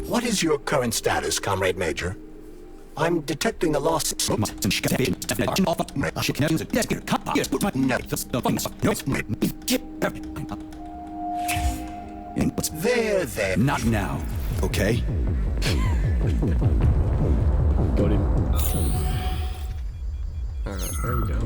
What is your current status, Comrade Major? I'm detecting a loss. There. Not now, okay? Got him. Alright, there we go.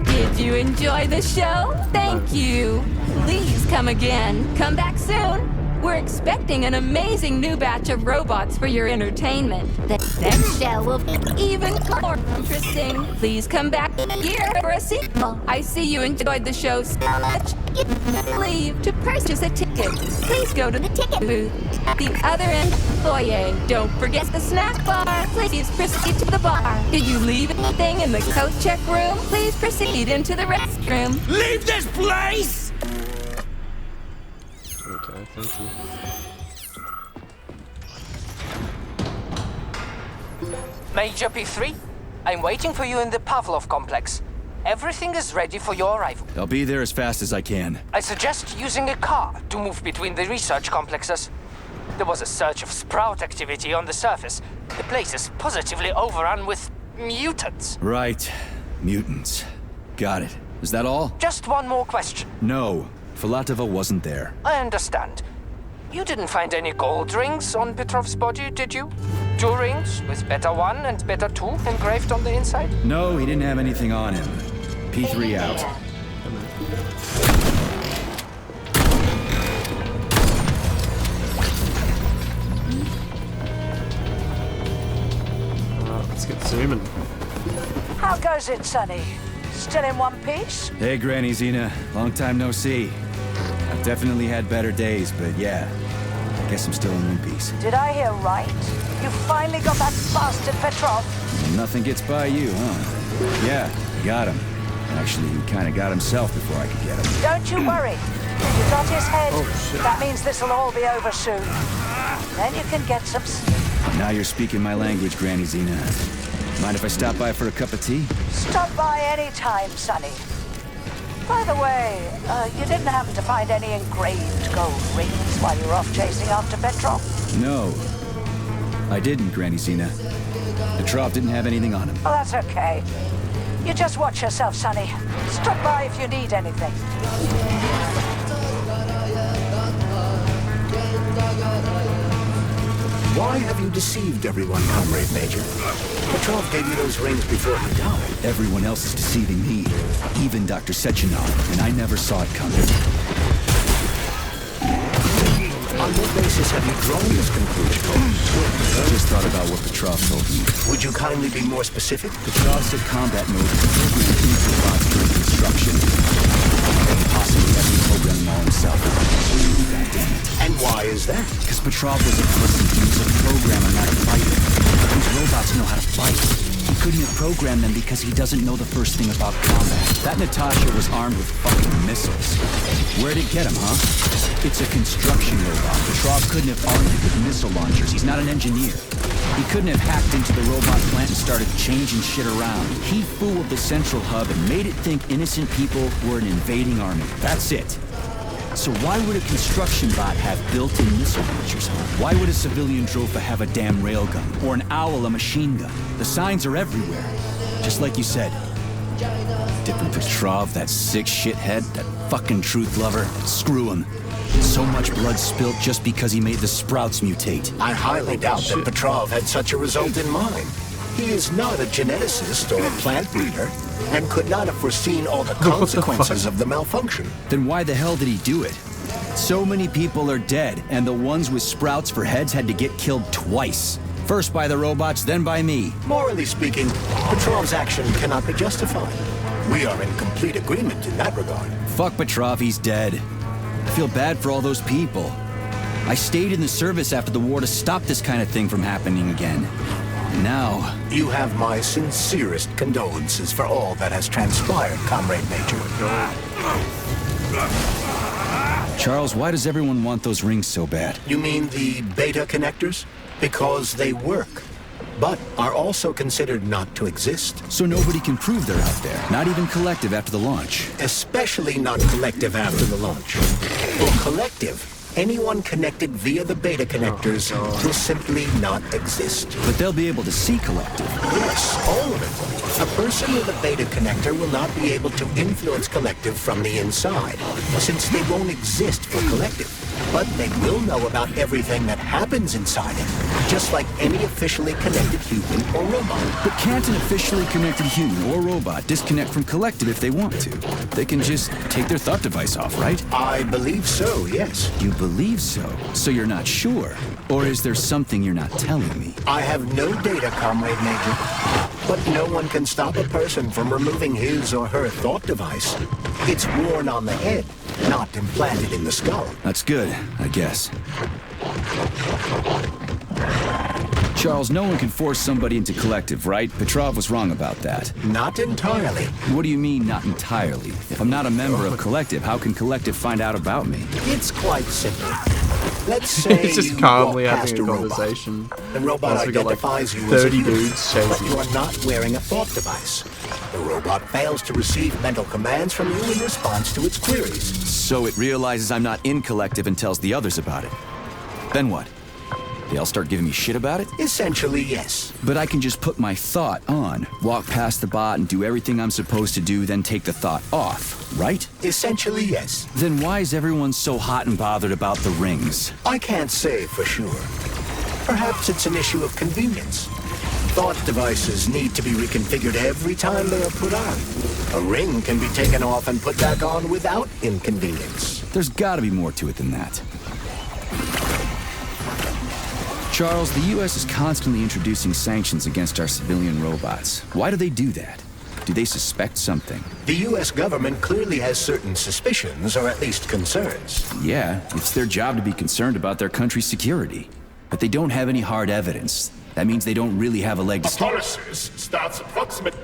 Did you enjoy the show? Thank you. Please come again. Come back soon. We're expecting an amazing new batch of robots for your entertainment. The next show will be even more interesting. Please come back here for a sequel. I see you enjoyed the show so much. Leave to purchase a ticket. Please go to the ticket booth at the other end of the foyer. Don't forget the snack bar. Please proceed to the bar. Did you leave anything in the coat check room? Please proceed into the restroom. Leave this place! Okay, thank you. Major P3, I'm waiting for you in the Pavlov complex. Everything is ready for your arrival. I'll be there as fast as I can. I suggest using a car to move between the research complexes. There was a surge of Sprout activity on the surface. The place is positively overrun with mutants. Right. Mutants. Got it. Is that all? Just one more question. No. Filatova wasn't there. I understand. You didn't find any gold rings on Petrov's body, did you? 2 rings with Beta 1 and Beta 2 engraved on the inside? No, he didn't have anything on him. P3 out. Let's get zooming. How goes it, Sonny? Still in one piece? Hey, Granny Xena. Long time no see. I've definitely had better days, but yeah. I guess I'm still in one piece. Did I hear right? You finally got that bastard Petrov? Nothing gets by you, huh? Yeah, got him. Actually, he kind of got himself before I could get him. Don't you worry. If you got his head, that means this'll all be over soon. Then you can get some sleep. Now you're speaking my language, Granny Xena. Mind if I stop by for a cup of tea? Stop by any time, Sonny. By the way, you didn't happen to find any engraved gold rings while you were off chasing after Petrov? No. I didn't, Granny Xena. Petrov didn't have anything on him. Oh, that's okay. You just watch yourself, Sonny. Stop by if you need anything. Why have you deceived everyone, Comrade Major? Petrov gave you those rings before he died. Everyone else is deceiving me. Even Dr. Sechenov, and I never saw it coming. On what basis have you drawn this conclusion? I just thought about what Petrov told me. Would you kindly be more specific? Petrov said combat mode is programmed into robots during construction. And possibly having programmed them all himself. God damn it. And why is that? Because Petrov was a pussy. He was a programmer, not a fighter. These robots know how to fight. He couldn't have programmed them because he doesn't know the first thing about combat. That Natasha was armed with fucking missiles. Where'd it get him, huh? It's a construction robot. Petrov couldn't have armed it with missile launchers. He's not an engineer. He couldn't have hacked into the robot plant and started changing shit around. He fooled the central hub and made it think innocent people were an invading army. That's it. So why would a construction bot have built-in missile launchers? Why would a civilian Drofa have a damn railgun? Or an owl a machine gun? The signs are everywhere. Just like you said. Different Petrov, that sick shithead, that fucking truth lover. Screw him. So much blood spilt just because he made the Sprouts mutate. I highly doubt that Petrov had such a result in mind. He is not a geneticist or a plant breeder, and could not have foreseen all the consequences of the malfunction. Then why the hell did he do it? So many people are dead, and the ones with sprouts for heads had to get killed twice. First by the robots, then by me. Morally speaking, Petrov's action cannot be justified. We are in complete agreement in that regard. Fuck Petrov, he's dead. I feel bad for all those people. I stayed in the service after the war to stop this kind of thing from happening again. And now... You have my sincerest condolences for all that has transpired, Comrade Major. Charles, why does everyone want those rings so bad? You mean the beta connectors? Because they work. but are also considered not to exist. So nobody can prove they're out there, not even Collective after the launch. Especially not Collective after the launch. For Collective, anyone connected via the beta connectors will simply not exist. But they'll be able to see Collective. Yes, all of it. A person with a beta connector will not be able to influence Collective from the inside, since they won't exist for Collective. But they will know about everything that happens inside it, just like any officially connected human or robot. But can't an officially connected human or robot disconnect from Collective if they want to? They can just take their thought device off, right? I believe so, yes. You believe so? So you're not sure? Or is there something you're not telling me? I have no data, Comrade Major. But no one can stop a person from removing his or her thought device. It's worn on the head, not implanted in the skull. That's good, I guess. Charles, no one can force somebody into Collective, right? Petrov was wrong about that. Not entirely. What do you mean, not entirely? If I'm not a member of Collective, how can Collective find out about me? It's quite simple. Let's say He's just you calmly walk past having a robot. conversation. The robot Also got, like, identifies you as a 30 human, dudes but chasing you you. are not wearing a thought device. The robot fails to receive mental commands from you in response to its queries. So it realizes I'm not in Collective and tells the others about it. Then what? They all start giving me shit about it? Essentially, yes. But I can just put my thought on, walk past the bot and do everything I'm supposed to do, then take the thought off, right? Essentially, yes. Then why is everyone so hot and bothered about the rings? I can't say for sure. Perhaps it's an issue of convenience. Thought devices need to be reconfigured every time they are put on. A ring can be taken off and put back on without inconvenience. There's gotta be more to it than that. Charles, the U.S. is constantly introducing sanctions against our civilian robots. Why do they do that? Do they suspect something? The U.S. government clearly has certain suspicions, or at least concerns. Yeah, it's their job to be concerned about their country's security. But they don't have any hard evidence. That means they don't really have a leg to stand. Apollo starts approximate.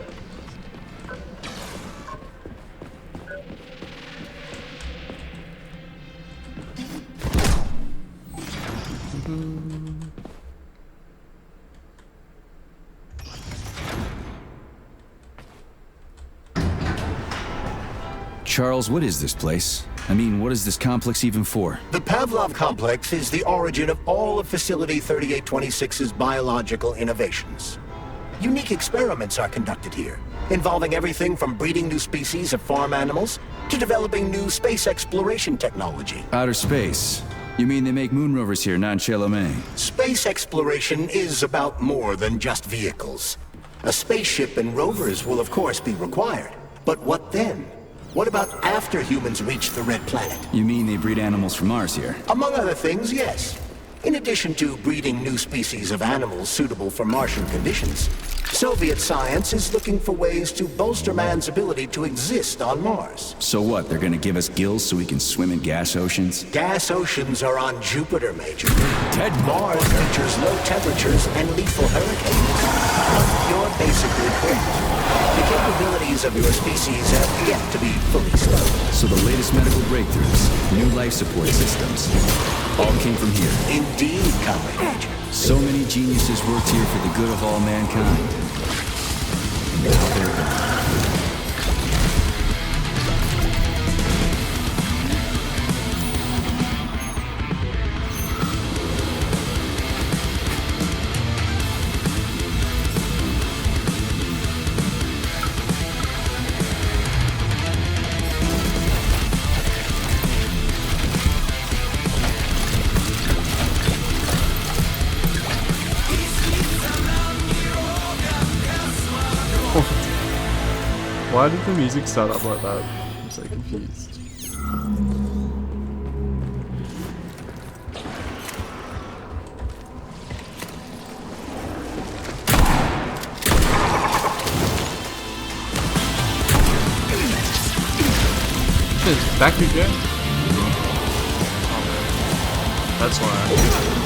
Charles, what is this place? I mean, what is this complex even for? The Pavlov complex is the origin of all of Facility 3826's biological innovations. Unique experiments are conducted here, involving everything from breeding new species of farm animals to developing new space exploration technology. Outer space. You mean they make moon rovers here, non-Chelomé? Space exploration is about more than just vehicles. A spaceship and rovers will of course be required. But what then? What about after humans reach the Red Planet? You mean they breed animals from Mars here? Among other things, yes. In addition to breeding new species of animals suitable for Martian conditions, Soviet science is looking for ways to bolster man's ability to exist on Mars. So what, they're gonna give us gills so we can swim in gas oceans? Gas oceans are on Jupiter, Major. Ted, Mars features low temperatures and lethal hurricanes. But you're basically correct. The capabilities of your species have yet to be fully studied. So the latest medical breakthroughs, new life support systems, all came from here. Indeed, Comrade Major. So many geniuses worked here for the good of all mankind. Now they're gone. Why did the music start up like that? I'm so confused. It's back again? Oh, man. That's why.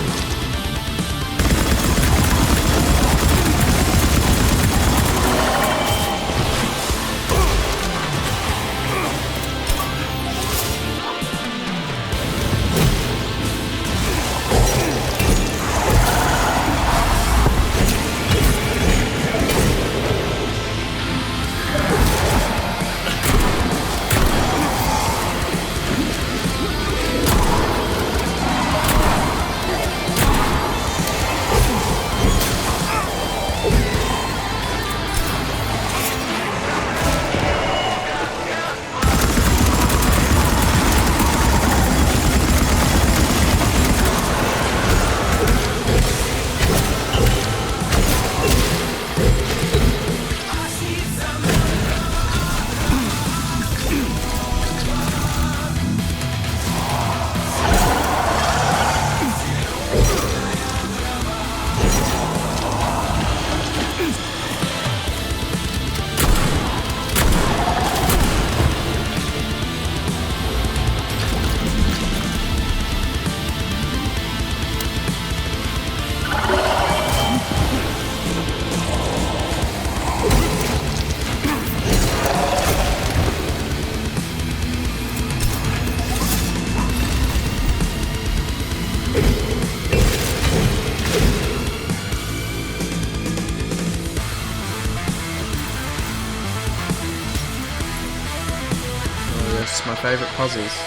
puzzles, my favourite puzzles.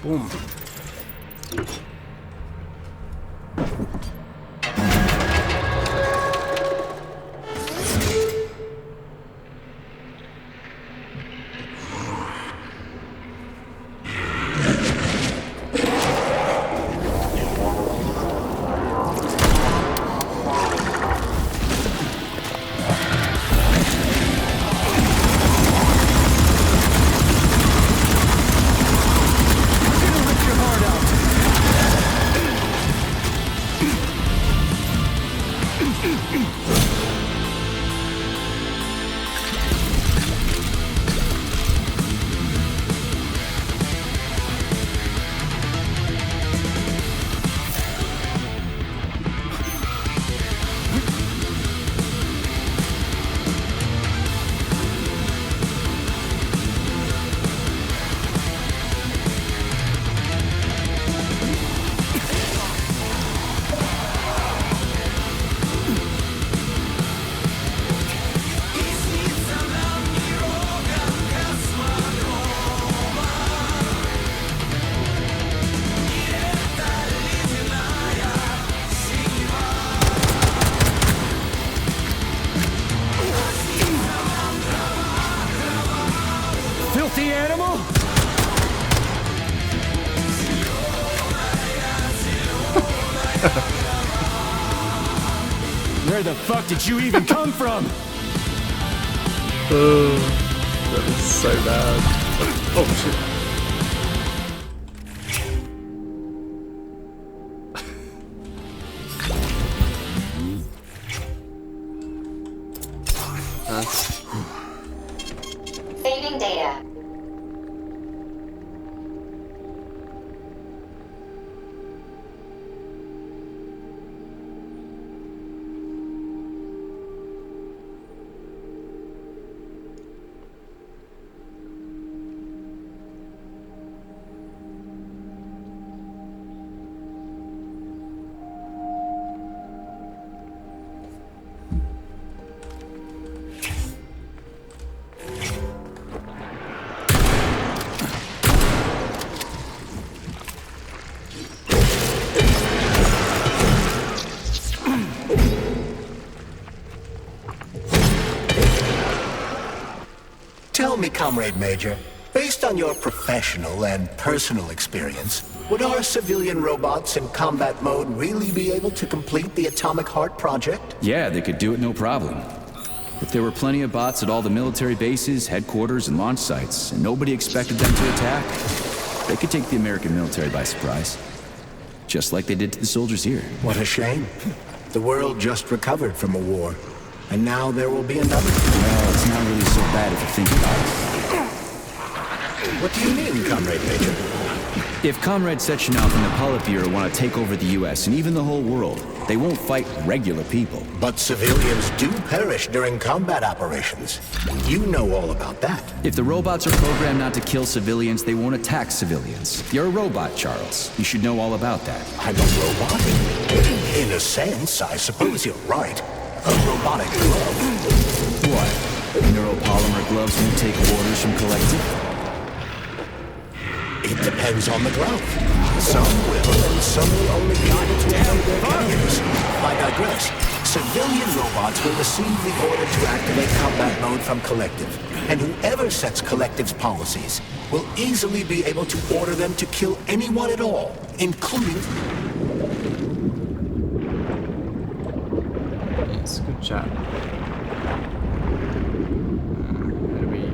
Boom. Filthy animal! Where the fuck did you even come from? Oh, that is so bad. Oh shit. Saving data. Tell me, Comrade Major, based Based on your professional and personal experience, would our civilian robots in combat mode really be able to complete the Atomic Heart project? Yeah, they could do it no problem. If there were plenty of bots at all the military bases, headquarters, and launch sites, and nobody expected them to attack, they could take the American military by surprise. Just like they did to the soldiers here. What a shame. The world just recovered from a war, and now there will be another. Well, it's not really so bad if you think about it. What do you mean, Comrade Major? If Comrade Sechenov and the Politburo want to take over the US and even the whole world, they won't fight regular people. But civilians do perish during combat operations. You know all about that. If the robots are programmed not to kill civilians, they won't attack civilians. You're a robot, Charles. You should know all about that. I'm a robot? In a sense, I suppose you're right. A robotic glove. What? Neuropolymer gloves won't take orders from Collective? It depends on the glove. Some will, and some will only be able to obey their carriers. I digress. Civilian robots will receive the order to activate combat mode from Collective, and whoever sets Collective's policies will easily be able to order them to kill anyone at all, including... Yes, good chat. Where do we...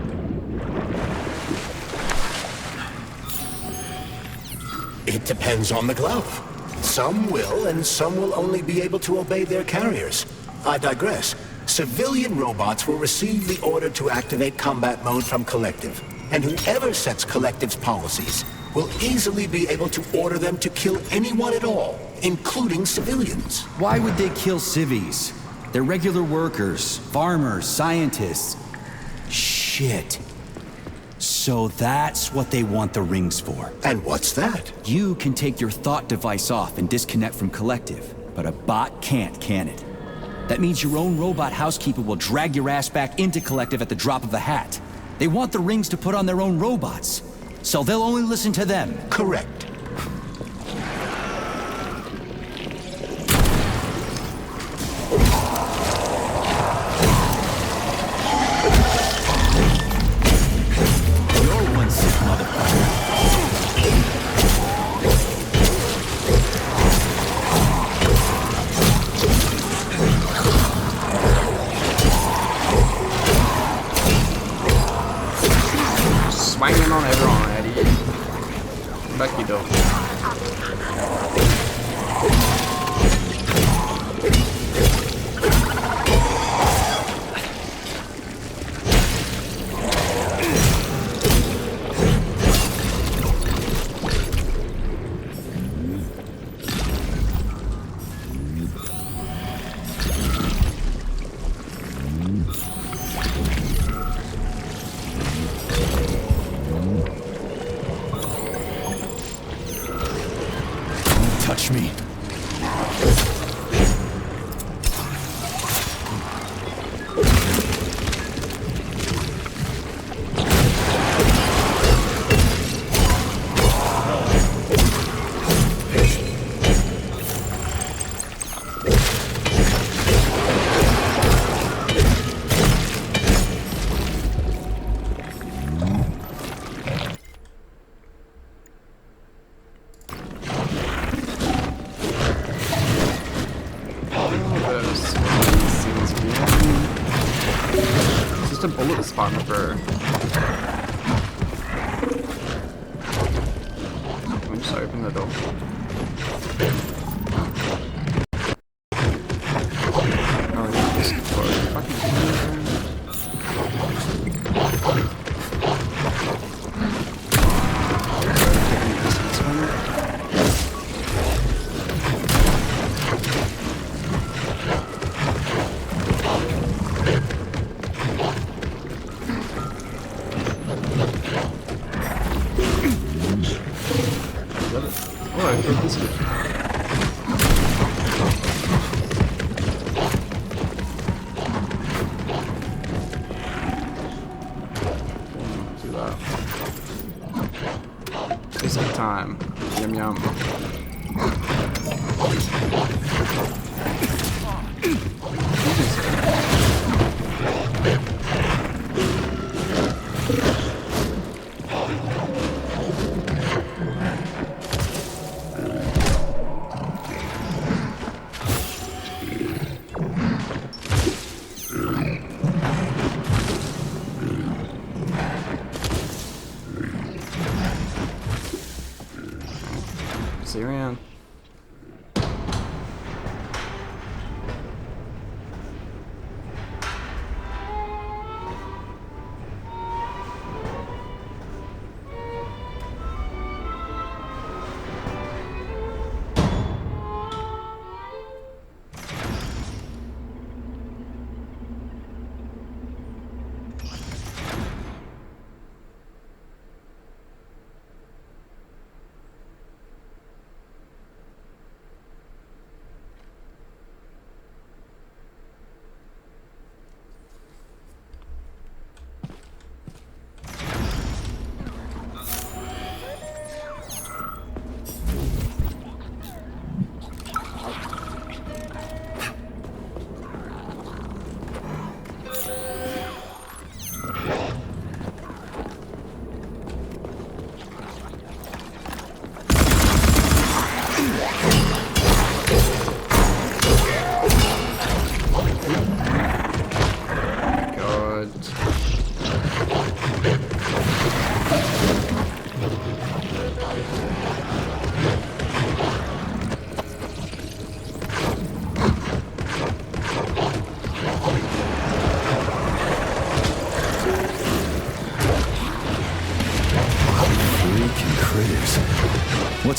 It depends on the glove. Some will, and some will only be able to obey their carriers. I digress. Civilian robots will receive the order to activate combat mode from Collective, and whoever sets Collective's policies will easily be able to order them to kill anyone at all, including civilians. Why would they kill civvies? They're regular workers, farmers, scientists. Shit. So that's what they want the rings for. And what's that? You can take your thought device off and disconnect from Collective, but a bot can't, can it? That means your own robot housekeeper will drag your ass back into Collective at the drop of a hat. They want the rings to put on their own robots, so they'll only listen to them. Correct. Swinging on everyone, Eddie. Lucky dog. Touch me. Just a bullet spot for. Let me just open the door. Oh, yeah, this is for fucking. It's like time. Yum yum. See you around.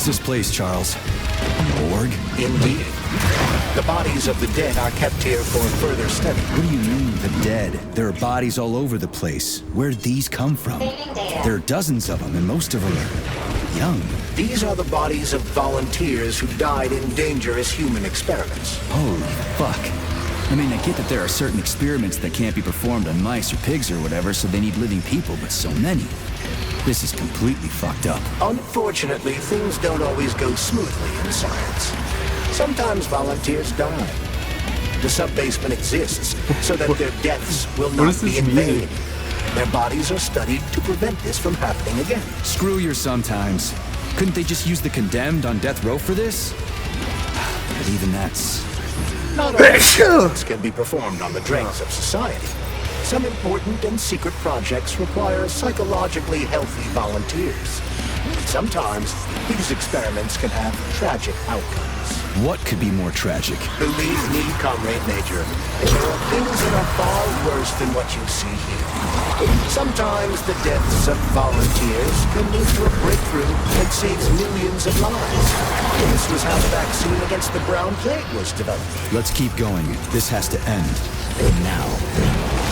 What's this place, Charles? A morgue? Indeed. The bodies of the dead are kept here for further study. What do you mean, the dead? There are bodies all over the place. Where'd these come from? Saving data. There are dozens of them, and most of them are young. These are the bodies of volunteers who died in dangerous human experiments. Holy fuck. I mean, I get that there are certain experiments that can't be performed on mice or pigs or whatever, so they need living people, but so many. This is completely fucked up. Unfortunately, things don't always go smoothly in science. Sometimes volunteers die. The sub-basement exists so that their deaths will What not is this be in vain. music? Their bodies are studied to prevent this from happening again. Screw your sometimes. Couldn't they just use the condemned on death row for this? But even that's... Not all experiments can be performed on the dregs of society. Some important and secret projects require psychologically healthy volunteers. Sometimes, these experiments can have tragic outcomes. What could be more tragic? Believe me, Comrade Major, there are things that are far worse than what you see here. Sometimes the deaths of volunteers can lead to a breakthrough that saves millions of lives. This was how the vaccine against the brown plague was developed. Let's keep going. This has to end. Now.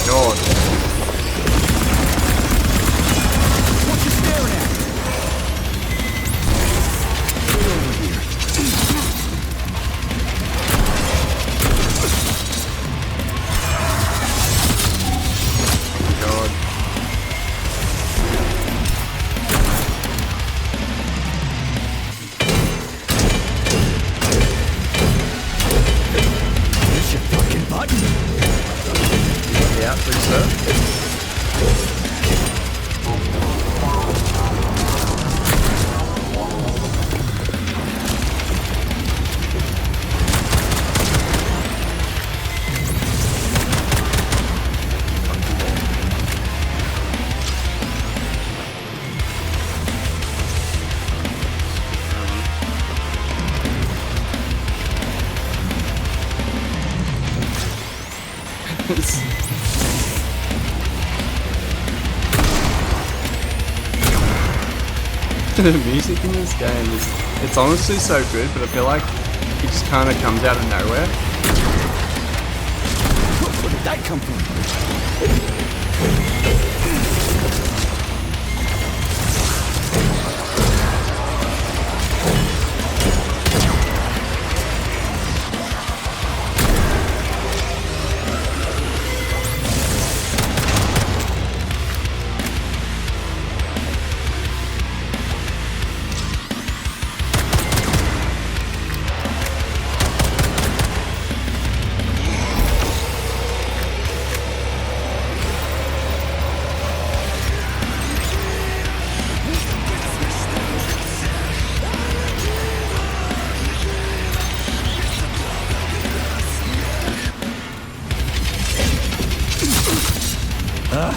God. What you staring at? Get over here. God. Push your fucking button. Yeah, please, sir. The music in this game is, it's honestly so good, but I feel like it just kind of comes out of nowhere. Where did that come from?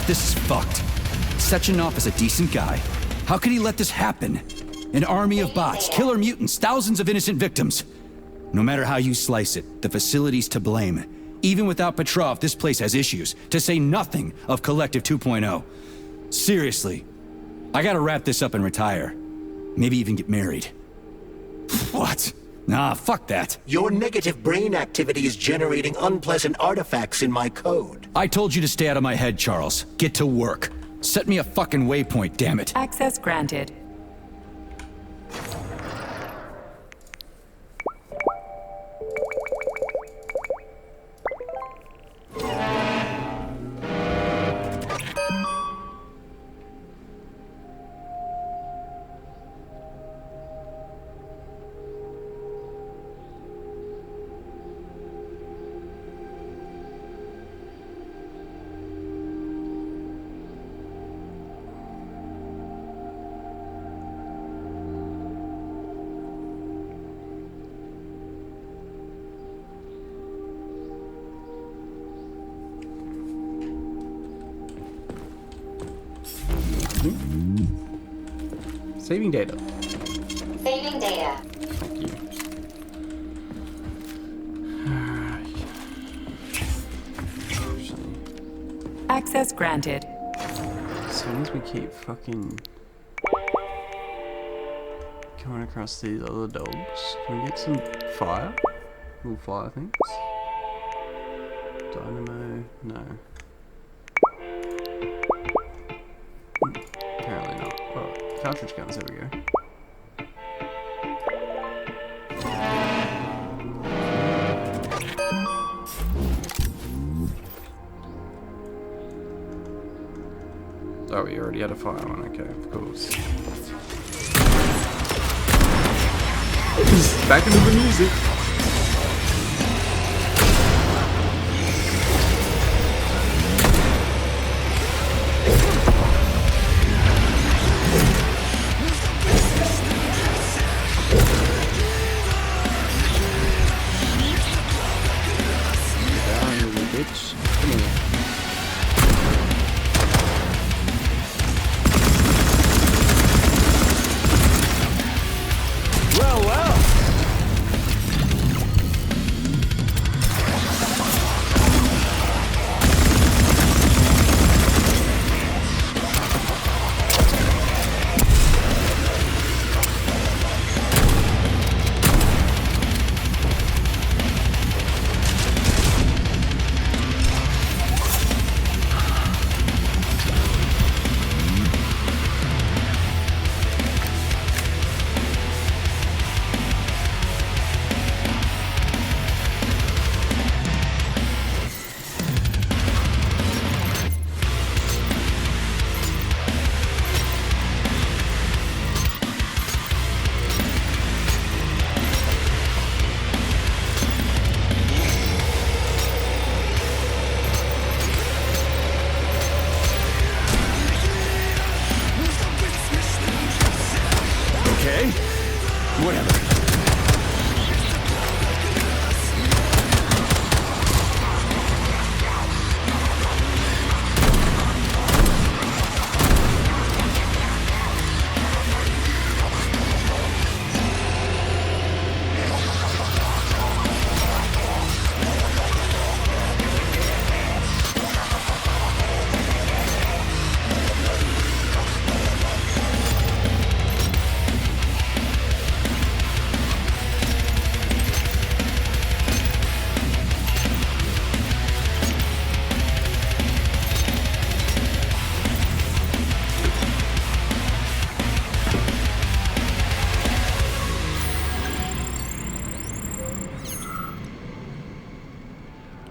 This is fucked. Sechenov is a decent guy. How could he let this happen? An army of bots, killer mutants, thousands of innocent victims. No matter how you slice it, the facility's to blame. Even without Petrov, this place has issues, to say nothing of Collective 2.0. Seriously, I gotta wrap this up and retire. Maybe even get married. What? Nah, fuck that. Your negative brain activity is generating unpleasant artifacts in my code. I told you to stay out of my head, Charles. Get to work. Set me a fucking waypoint, damn it. Access granted. Saving data. Saving data. Thank you. Access granted. As soon as we keep fucking coming across these other dogs, can we get some fire? Little fire things? Dynamo? No. Apparently not. Oh, cartridge guns, there we go. Oh, we already had a fire one, okay, of course. Back into the music. Down, you bitch. Come here. Well, well.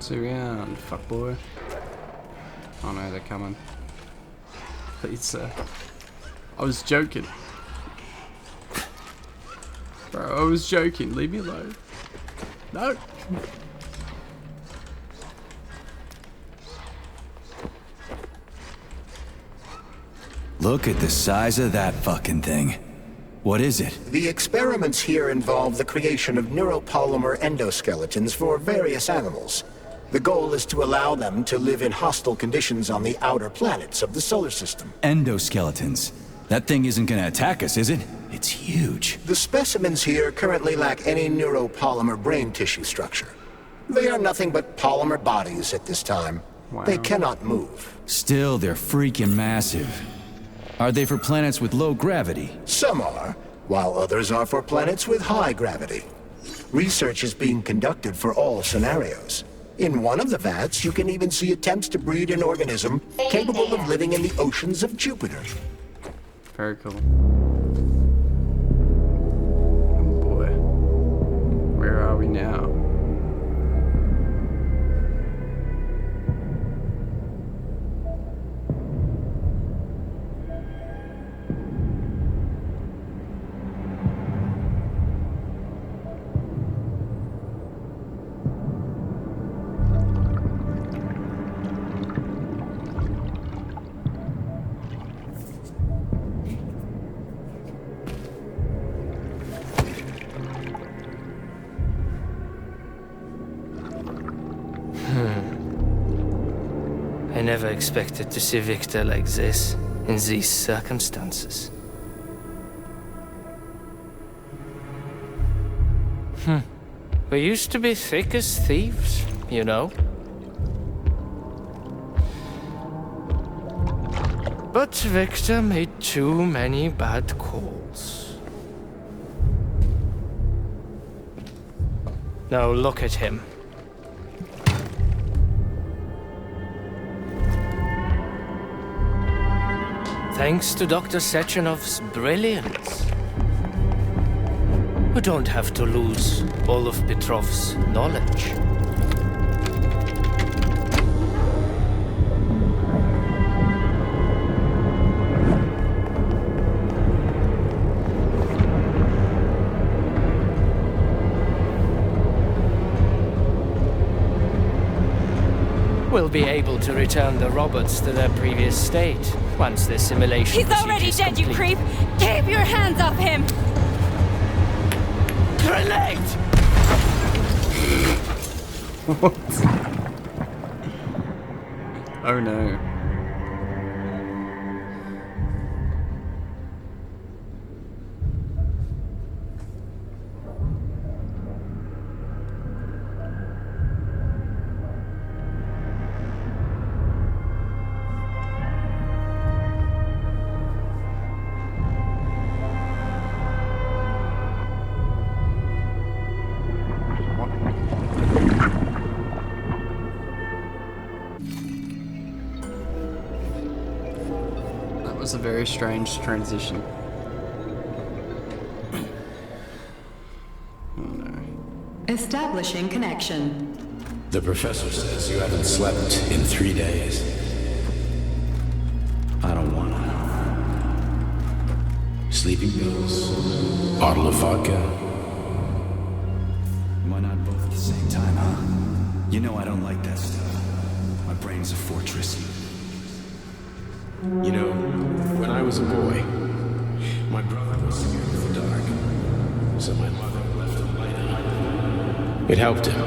Boss around, fuckboy. Oh no, they're coming. Please, sir. I was joking. Bro, I was joking. Leave me alone. No. Look at the size of that fucking thing. What is it? The experiments here involve the creation of neuropolymer endoskeletons for various animals. The goal is to allow them to live in hostile conditions on the outer planets of the solar system. Endoskeletons. That thing isn't gonna attack us, is it? It's huge. The specimens here currently lack any neuropolymer brain tissue structure. They are nothing but polymer bodies at this time. Wow. They cannot move. Still, they're freaking massive. Are they for planets with low gravity? Some are, while others are for planets with high gravity. Research is being conducted for all scenarios. In one of the vats, you can even see attempts to breed an organism capable of living in the oceans of Jupiter. Very cool. Oh boy. Where are we now? I never expected to see Victor like this, in these circumstances. We used to be thick as thieves, you know. But Victor made too many bad calls. Now look at him. Thanks to Dr. Sechenov's brilliance, we don't have to lose all of Petrov's knowledge. We'll be able to return the robots to their previous state once the simulation He's already procedure is dead, you complete. creep! Keep your hands off him! Grenade! What? Oh no. That was a very strange transition. Oh no. Establishing connection. The professor says you haven't slept in 3 days. I don't want to know. Sleeping pills? Bottle of vodka? Why not both at the same time, huh? You know I don't like that stuff. My brain's a fortress. You know, when I was a boy, my brother was scared of the dark. So my mother left the light on. It helped him.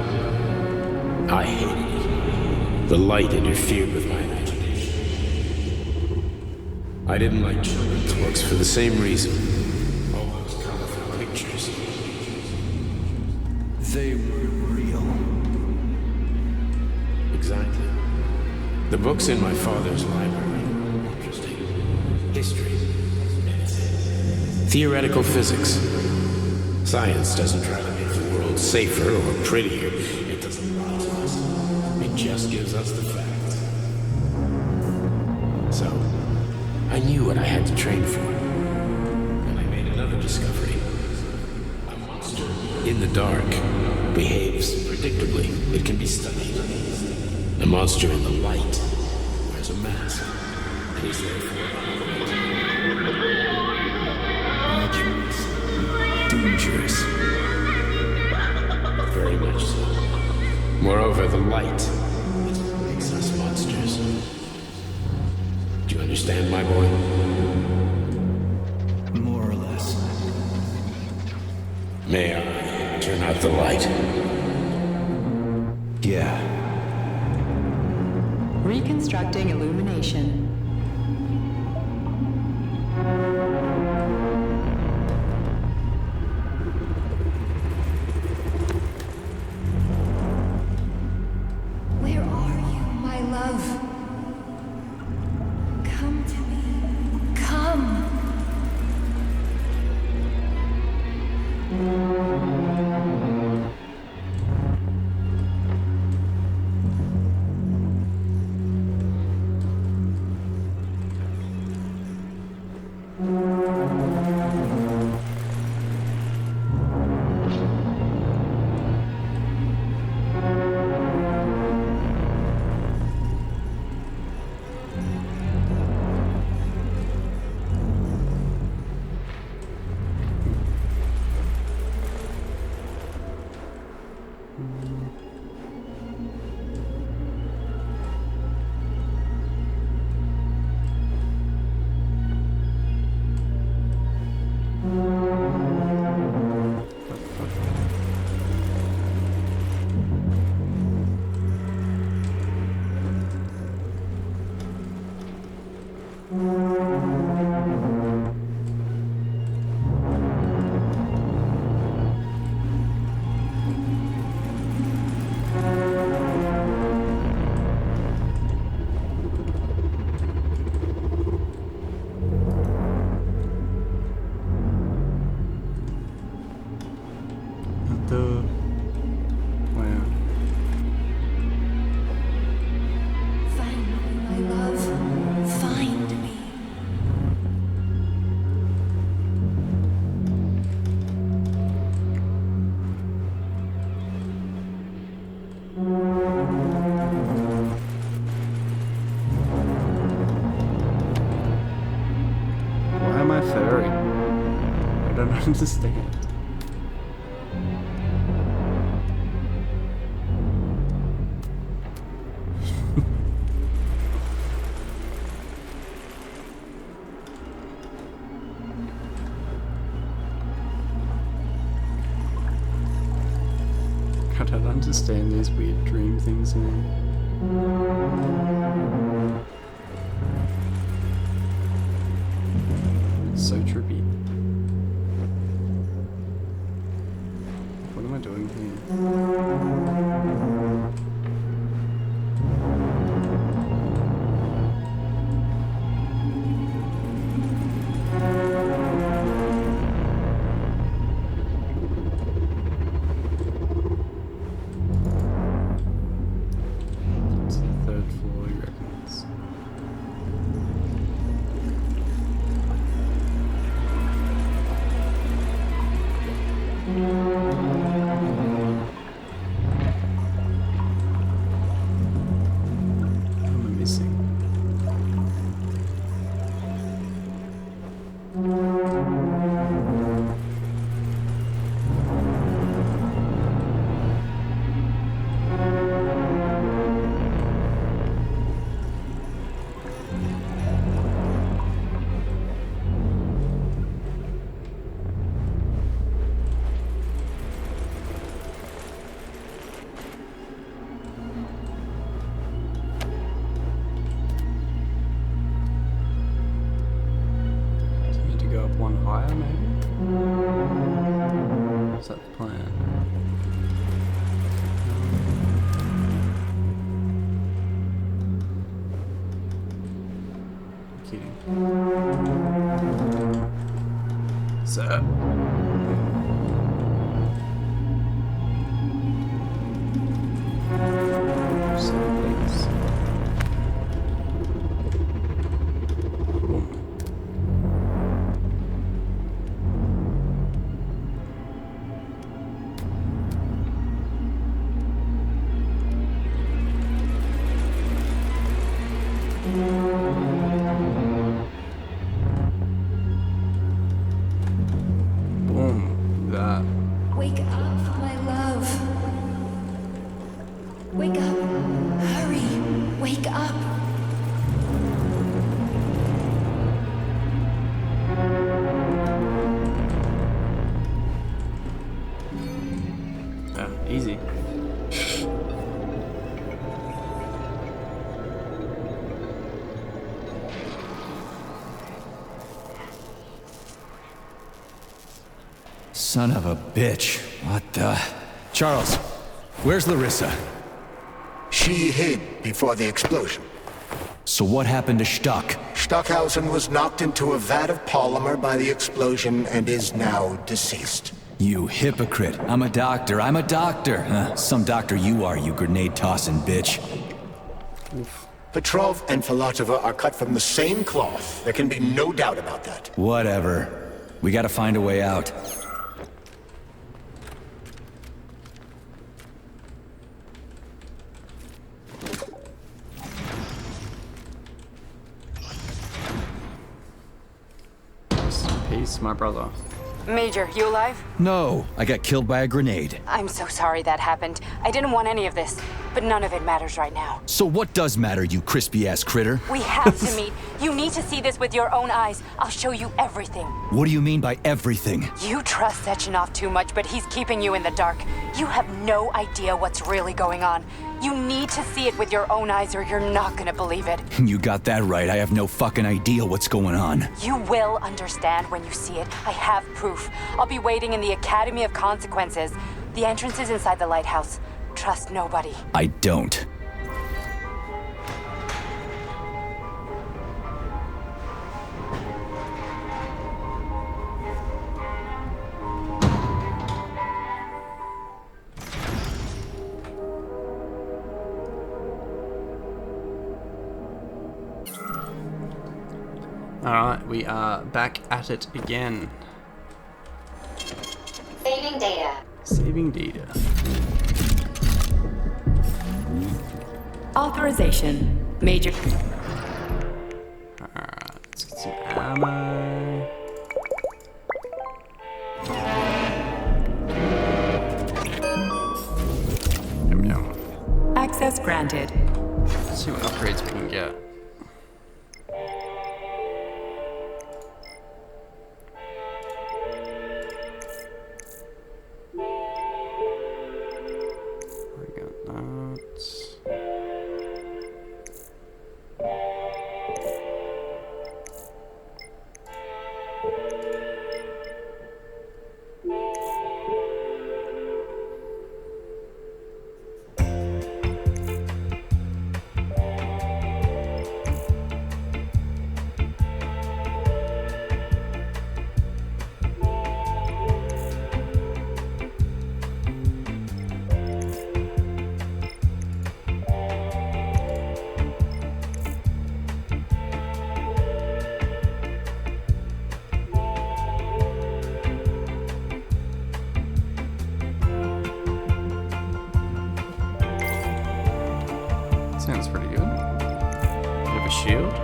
I hated it. The light interfered with my imagination. I didn't like children's books for the same reason. All those colorful pictures. They weren't real. Exactly. The books in my father's library were interesting. History. Medicine. Theoretical physics. Science doesn't try to make the world safer or prettier. It doesn't lie to us. It just gives us the facts. So, I knew what I had to train for. And I made another discovery. A monster in the dark. behaves predictably. It can be studied. A monster in the light wears a mask, and he's therefore Arduous. Dangerous. very much so. Moreover, the light is what makes us monsters. Do you understand, my boy? More or less. May I turn out the light? Yeah. Reconstructing illumination. Where are you, my love? Come to me. Come. Find me, my love. Find me. Why am I furry? I don't understand. I don't understand these weird dream things now. So trippy. What am I doing here? It's the third floor, you reckon it's... What am I missing? Do I need to go up one higher, maybe? Is that the plan? I'm kidding. So... Someplace. Boom. Boom. That. Wake up, my love. Wake up. Hurry. Wake up. Yeah, easy. Son of a bitch. What the... Charles, where's Larissa? She hid before the explosion. So what happened to Stuck? Stockhausen was knocked into a vat of polymer by the explosion and is now deceased. You hypocrite. I'm a doctor. I'm a doctor. Some doctor you are, you grenade-tossing bitch. Petrov and Filatova are cut from the same cloth. There can be no doubt about that. Whatever. We gotta find a way out. Peace, my brother. Major, you alive? No, I got killed by a grenade. I'm so sorry that happened. I didn't want any of this, but none of it matters right now. So what does matter, you crispy-ass critter? We have to meet. You need to see this with your own eyes. I'll show you everything. What do you mean by everything? You trust Sechenov too much, but he's keeping you in the dark. You have no idea what's really going on. You need to see it with your own eyes or you're not gonna believe it. You got that right. I have no fucking idea what's going on. You will understand when you see it. I have proof. I'll be waiting in the Academy of Consequences. The entrance is inside the lighthouse. Trust nobody. I don't. Alright, we are back at it again. Saving data. Saving data. Authorization. Major. Alright, let's get some ammo. There we go. Access granted. Let's see what upgrades we can get. Sounds pretty good. Bit of a shield.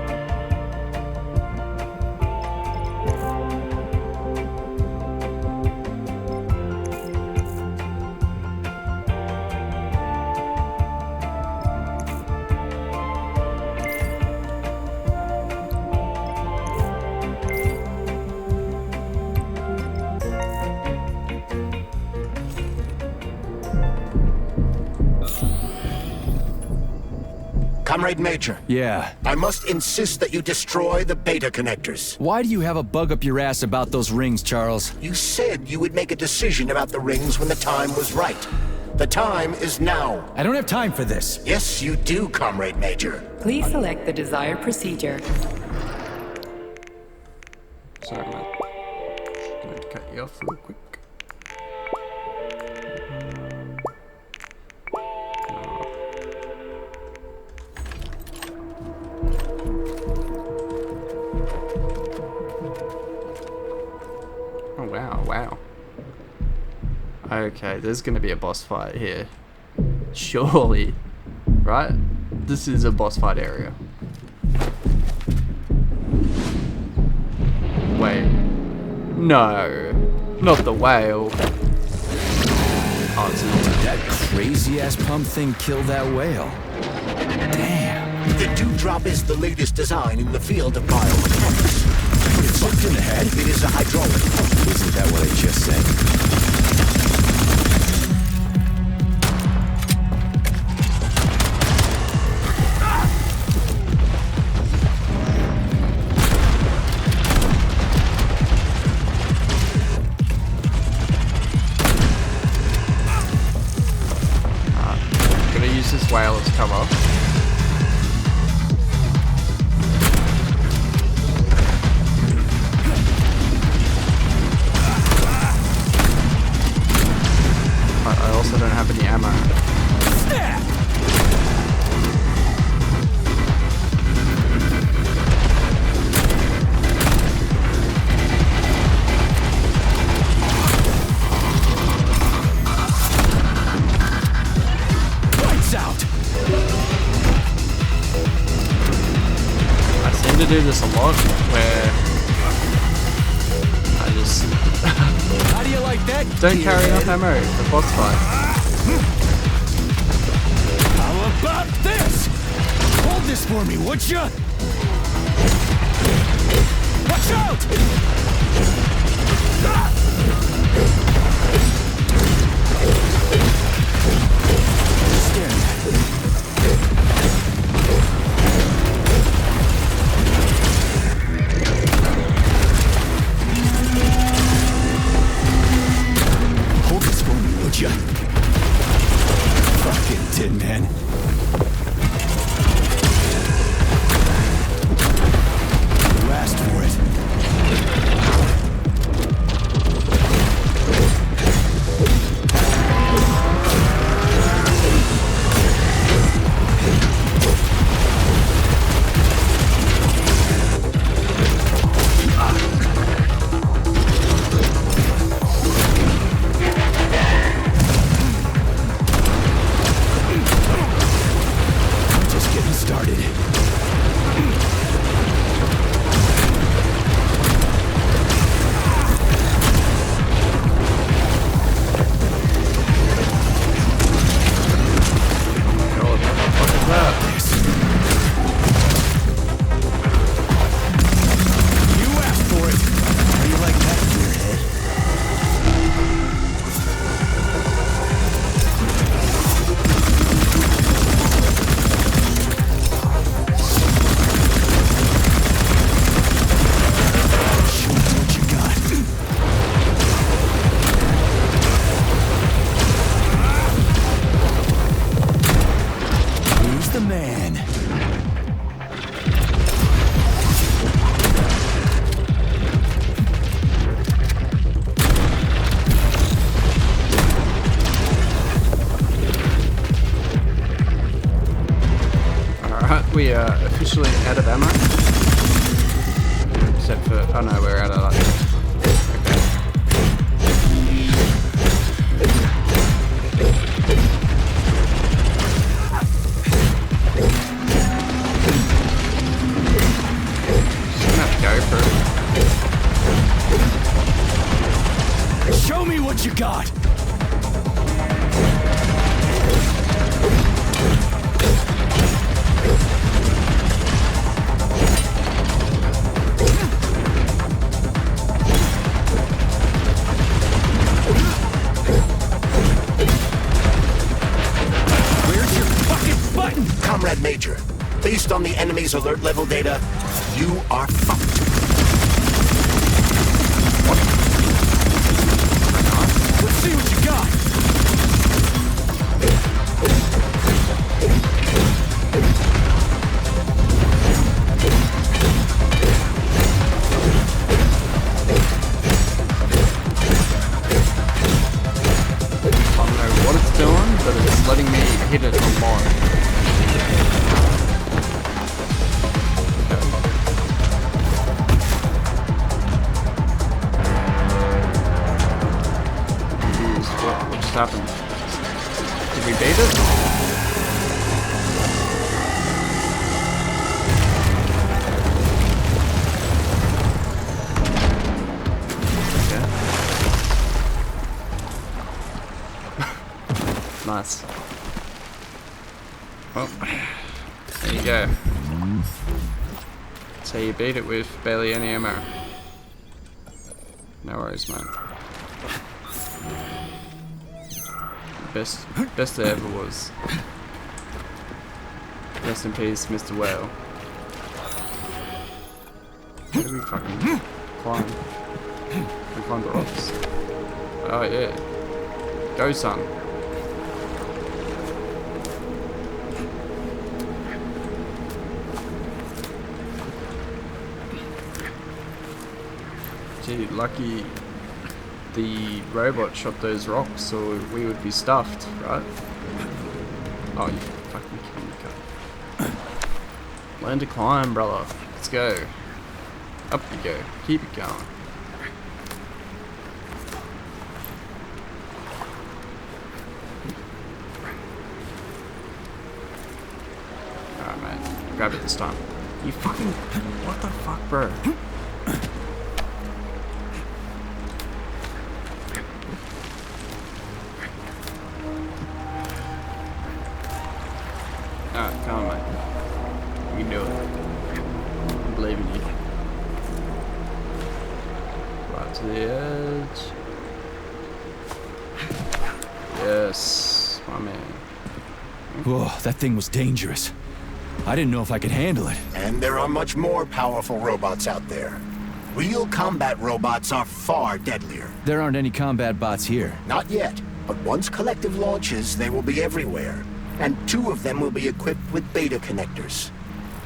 Comrade Major. Yeah. I must insist that you destroy the beta connectors. Why do you have a bug up your ass about those rings, Charles? You said you would make a decision about the rings when the time was right. The time is now. I don't have time for this. Yes, you do, Comrade Major. Please select the desired procedure. Sorry, man. Going to cut you off real quick. Oh, wow, wow. Okay, there's gonna be a boss fight here. Surely. Right? This is a boss fight area. Wait. No. Not the whale. Oh, it's Did that crazy-ass pump thing kill that whale? Damn. The Dewdrop is the latest design in the field of biomechanics. It's looked in the head. It is a hydraulic pump. Isn't that what I just said? gonna use this whale as cover. But I also don't have any ammo. To do this a lot where I just how do you like that? Don't carry enough ammo for boss fight. How about this? Hold this for me, would ya? Watch out! Staring at me. Ya. Fucking Tin Man. You asked for it. We are officially out of ammo. Except for, oh no, we're out of that. Okay. Show me what you got! Comrade Major, based on the enemy's alert level data, you are fucked. Let's see what you got! I don't know what it's doing, but it's letting me hit it a lot. Well, there you go. That's how you beat it with barely any ammo. No worries, man. Best there ever was. Rest in peace, Mr. Whale. How do we fucking climb? We climb the rocks. Oh yeah. Go, son. Gee, lucky the robot shot those rocks, so we would be stuffed, right? Oh, you fucking kidding me, God. Learn to climb, brother. Let's go. Up you go. Keep it going. Alright, mate. Grab it this time. You fucking... What the fuck, bro? Alright, come on, mate. You can do it. I believe in you. Right to the edge. Yes, my man. Whoa, that thing was dangerous. I didn't know if I could handle it. And there are much more powerful robots out there. Real combat robots are far deadlier. There aren't any combat bots here. Not yet, but once Collective launches, they will be everywhere. And 2 of them will be equipped with beta connectors.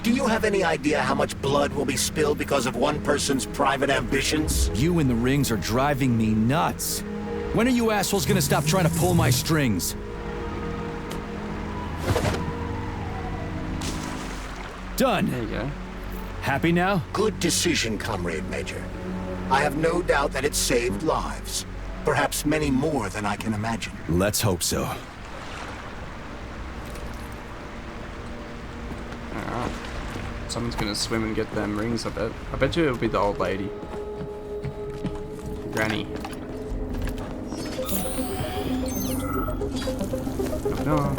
Do you have any idea how much blood will be spilled because of one person's private ambitions? You in the rings are driving me nuts. When are you assholes gonna stop trying to pull my strings? Done. There you go. Happy now? Good decision, Comrade Major. I have no doubt that it saved lives. Perhaps many more than I can imagine. Let's hope so. Alright. Someone's gonna swim and get them rings, I bet. I bet you it'll be the old lady. Granny. No.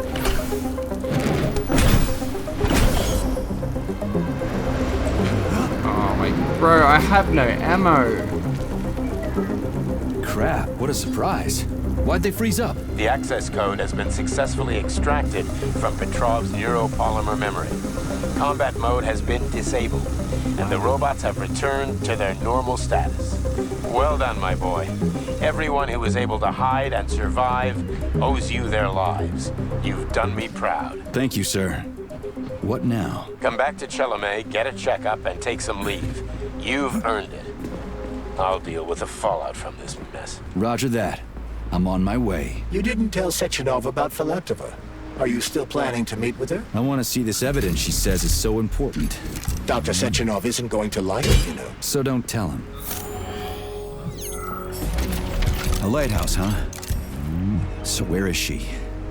Oh my... Bro, I have no ammo. Crap, what a surprise. Why'd they freeze up? The access code has been successfully extracted from Petrov's neuropolymer memory. Combat mode has been disabled, and the robots have returned to their normal status. Well done, my boy. Everyone who was able to hide and survive owes you their lives. You've done me proud. Thank you, sir. What now? Come back to Chelomey, get a checkup, and take some leave. You've earned it. I'll deal with the fallout from this mess. Roger that. I'm on my way. You didn't tell Sechenov about Filatova. Are you still planning to meet with her? I want to see this evidence she says is so important. Dr. Sechenov isn't going to like it, you know. So don't tell him. A lighthouse, huh? So where is she?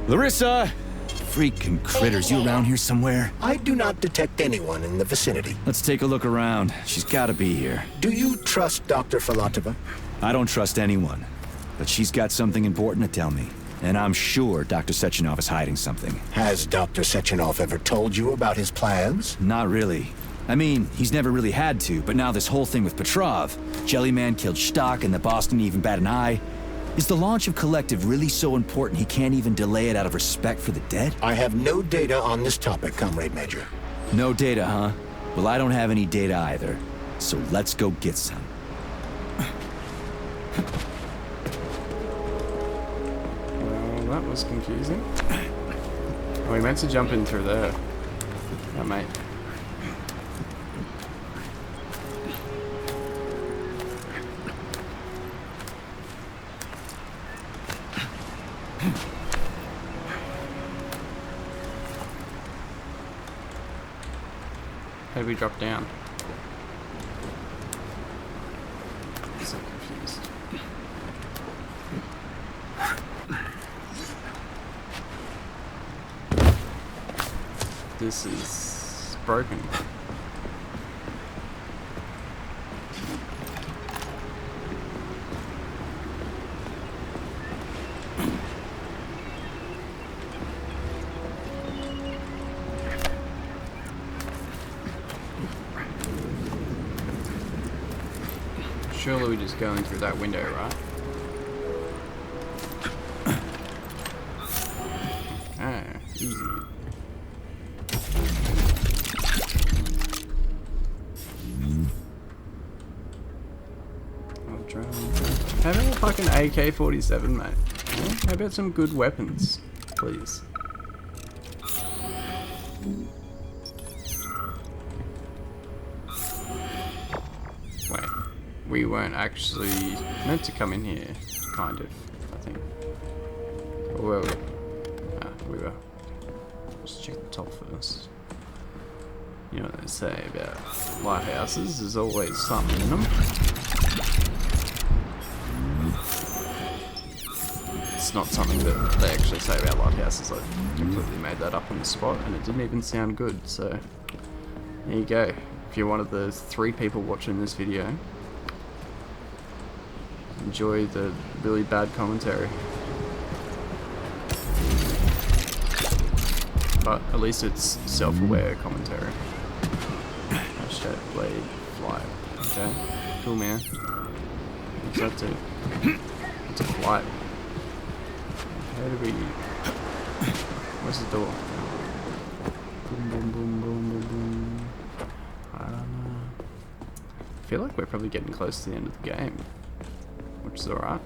Larissa! Freaking critters, you around here somewhere? I do not detect anyone in the vicinity. Let's take a look around. She's gotta be here. Do you trust Dr. Filatova? I don't trust anyone. But she's got something important to tell me. And I'm sure Dr. Sechenov is hiding something. Has Dr. Sechenov ever told you about his plans? Not really. I mean, he's never really had to, but now this whole thing with Petrov, Jellyman killed Stock and the boss didn't even bat an eye. Is the launch of Collective really so important he can't even delay it out of respect for the dead? I have no data on this topic, Comrade Major. No data, huh? Well, I don't have any data either. So let's go get some. Well, that was confusing. Oh, we meant to jump in through there. Yeah, mate. How do we drop down? I'm so confused. This is broken. surely we just go in through that window, right? Ah, easy. How about a fucking AK-47, mate? How about some good weapons, please? Wait, we weren't actually meant to come in here, kind of, I think. Or were we? Ah, we were. Let's check the top first. You know what they say about lighthouses, there's always something in them. It's not something that they actually say about lighthouses. I completely made that up on the spot and it didn't even sound good, so there you go. If you're one of the 3 people watching this video, enjoy the really bad commentary. But at least it's self-aware commentary. Hashtag blade flight. Okay, cool, man. What's that do? It's a flight. How do we... Where's the door? Boom, boom, boom, boom, boom, boom. I don't know. I feel like we're probably getting close to the end of the game, which is alright.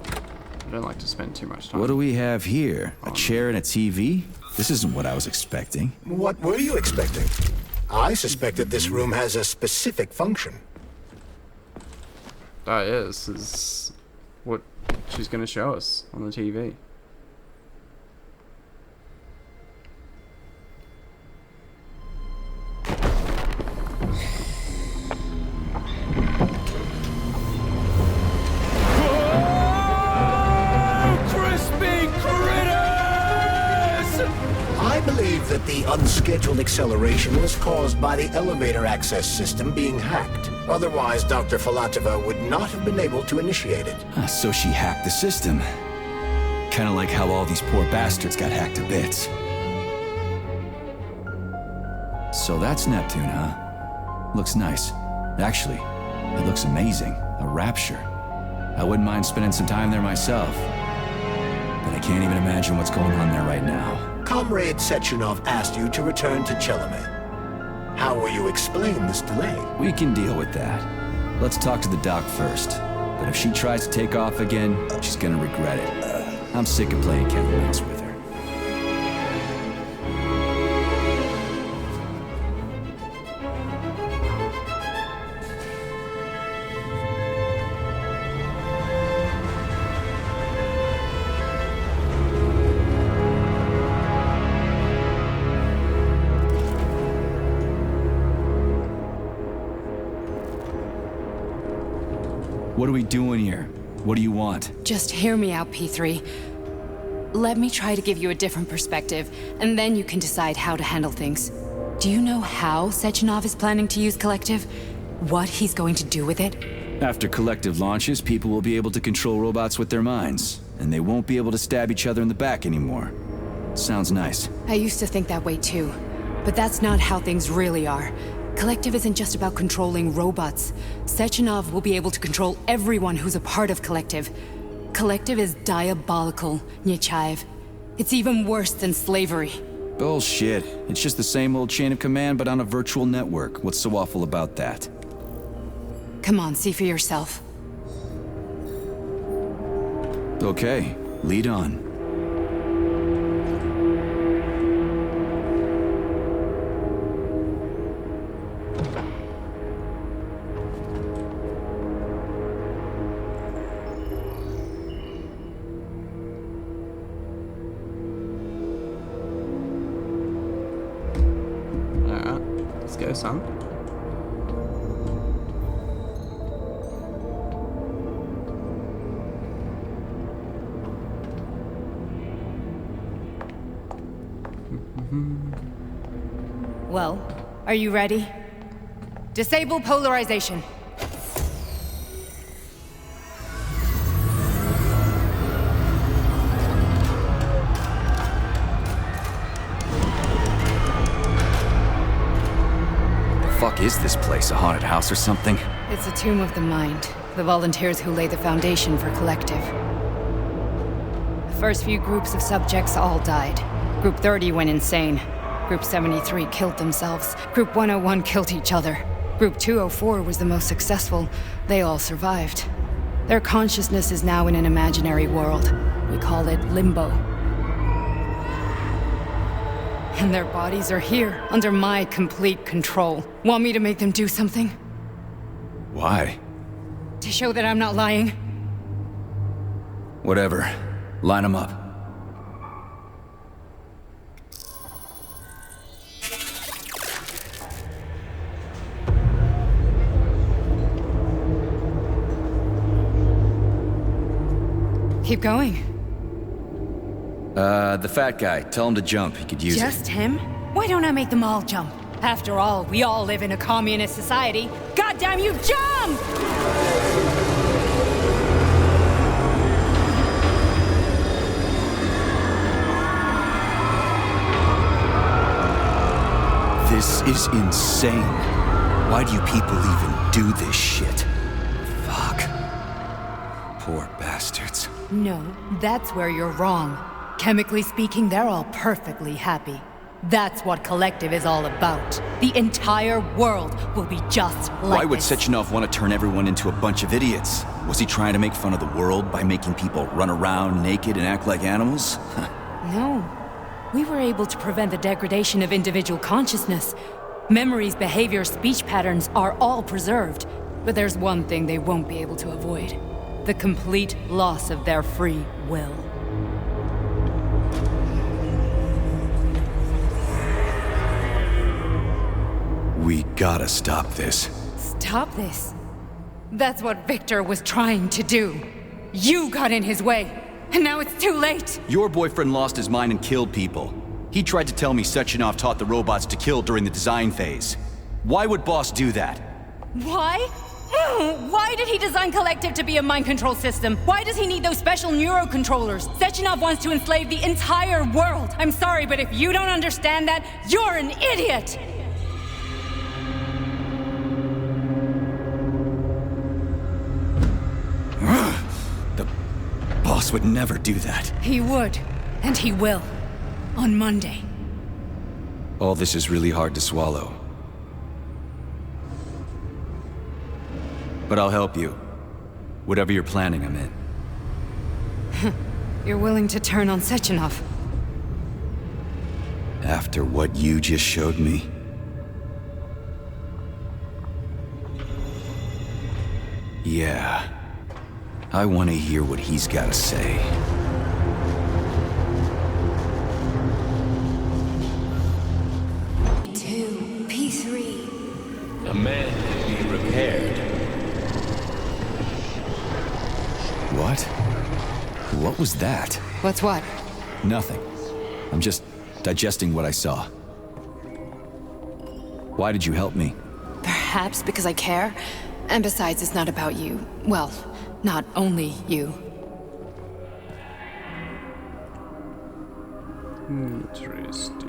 I don't like to spend too much time. What do we have here? A chair and a TV? This isn't what I was expecting. What were you expecting? I suspected this room has a specific function. Oh yeah, this is what she's going to show us on the TV. I believe that the unscheduled acceleration was caused by the elevator access system being hacked. Otherwise, Dr. Filatova would not have been able to initiate it. So she hacked the system. Kinda like how all these poor bastards got hacked to bits. So that's Neptune, huh? Looks nice. Actually, it looks amazing. A rapture. I wouldn't mind spending some time there myself. But I can't even imagine what's going on there right now. Comrade Sechenov asked you to return to Chelomey. How will you explain this delay? We can deal with that. Let's talk to the doc first. But if she tries to take off again, she's gonna regret it. I'm sick of playing Ken Lynx with her. What are we doing here? What do you want? Just hear me out, P3. Let me try to give you a different perspective, and then you can decide how to handle things. Do you know how Sechenov is planning to use Collective? What he's going to do with it? After Collective launches, people will be able to control robots with their minds, and they won't be able to stab each other in the back anymore. Sounds nice. I used to think that way too, but that's not how things really are. Collective isn't just about controlling robots. Sechenov will be able to control everyone who's a part of Collective. Collective is diabolical, Nechayev. It's even worse than slavery. Bullshit. It's just the same old chain of command, but on a virtual network. What's so awful about that? Come on, see for yourself. Okay, lead on. Let's go, son. Well, are you ready? Disable polarization. fuck is this place? A haunted house or something? It's a tomb of the mind. The volunteers who lay the foundation for Collective. The first few groups of subjects all died. Group 30 went insane. Group 73 killed themselves. Group 101 killed each other. Group 204 was the most successful. They all survived. Their consciousness is now in an imaginary world. We call it Limbo. And their bodies are here, under my complete control. Want me to make them do something? Why? To show that I'm not lying? Whatever. Line them up. Keep going. The fat guy. Tell him to jump. He could use it. Just him? Why don't I make them all jump? After all, we all live in a communist society. Goddamn you, jump! This is insane. Why do you people even do this shit? Fuck. Poor bastards. No, that's where you're wrong. Chemically speaking, they're all perfectly happy. That's what Collective is all about. The entire world will be just like Why would this. Sechenov want to turn everyone into a bunch of idiots? Was he trying to make fun of the world by making people run around naked and act like animals? No. We were able to prevent the degradation of individual consciousness. Memories, behavior, speech patterns are all preserved. But there's one thing they won't be able to avoid. The complete loss of their free will. We gotta stop this. Stop this. That's what Victor was trying to do. You got in his way, and now it's too late. Your boyfriend lost his mind and killed people. He tried to tell me Sechenov taught the robots to kill during the design phase. Why would Boss do that? Why? Why did he design Collective to be a mind control system? Why does he need those special neurocontrollers? Sechenov wants to enslave the entire world. I'm sorry, but if you don't understand that, you're an idiot! The boss would never do that. He would, and he will. On Monday. All this is really hard to swallow. But I'll help you. Whatever you're planning, I'm in. You're willing to turn on Sechenov? After what you just showed me? Yeah. I want to hear what he's got to say. A man can be repaired. What? What was that? What's what? Nothing. I'm just digesting what I saw. Why did you help me? Perhaps because I care. And besides, it's not about you. Well, not only you. Interesting.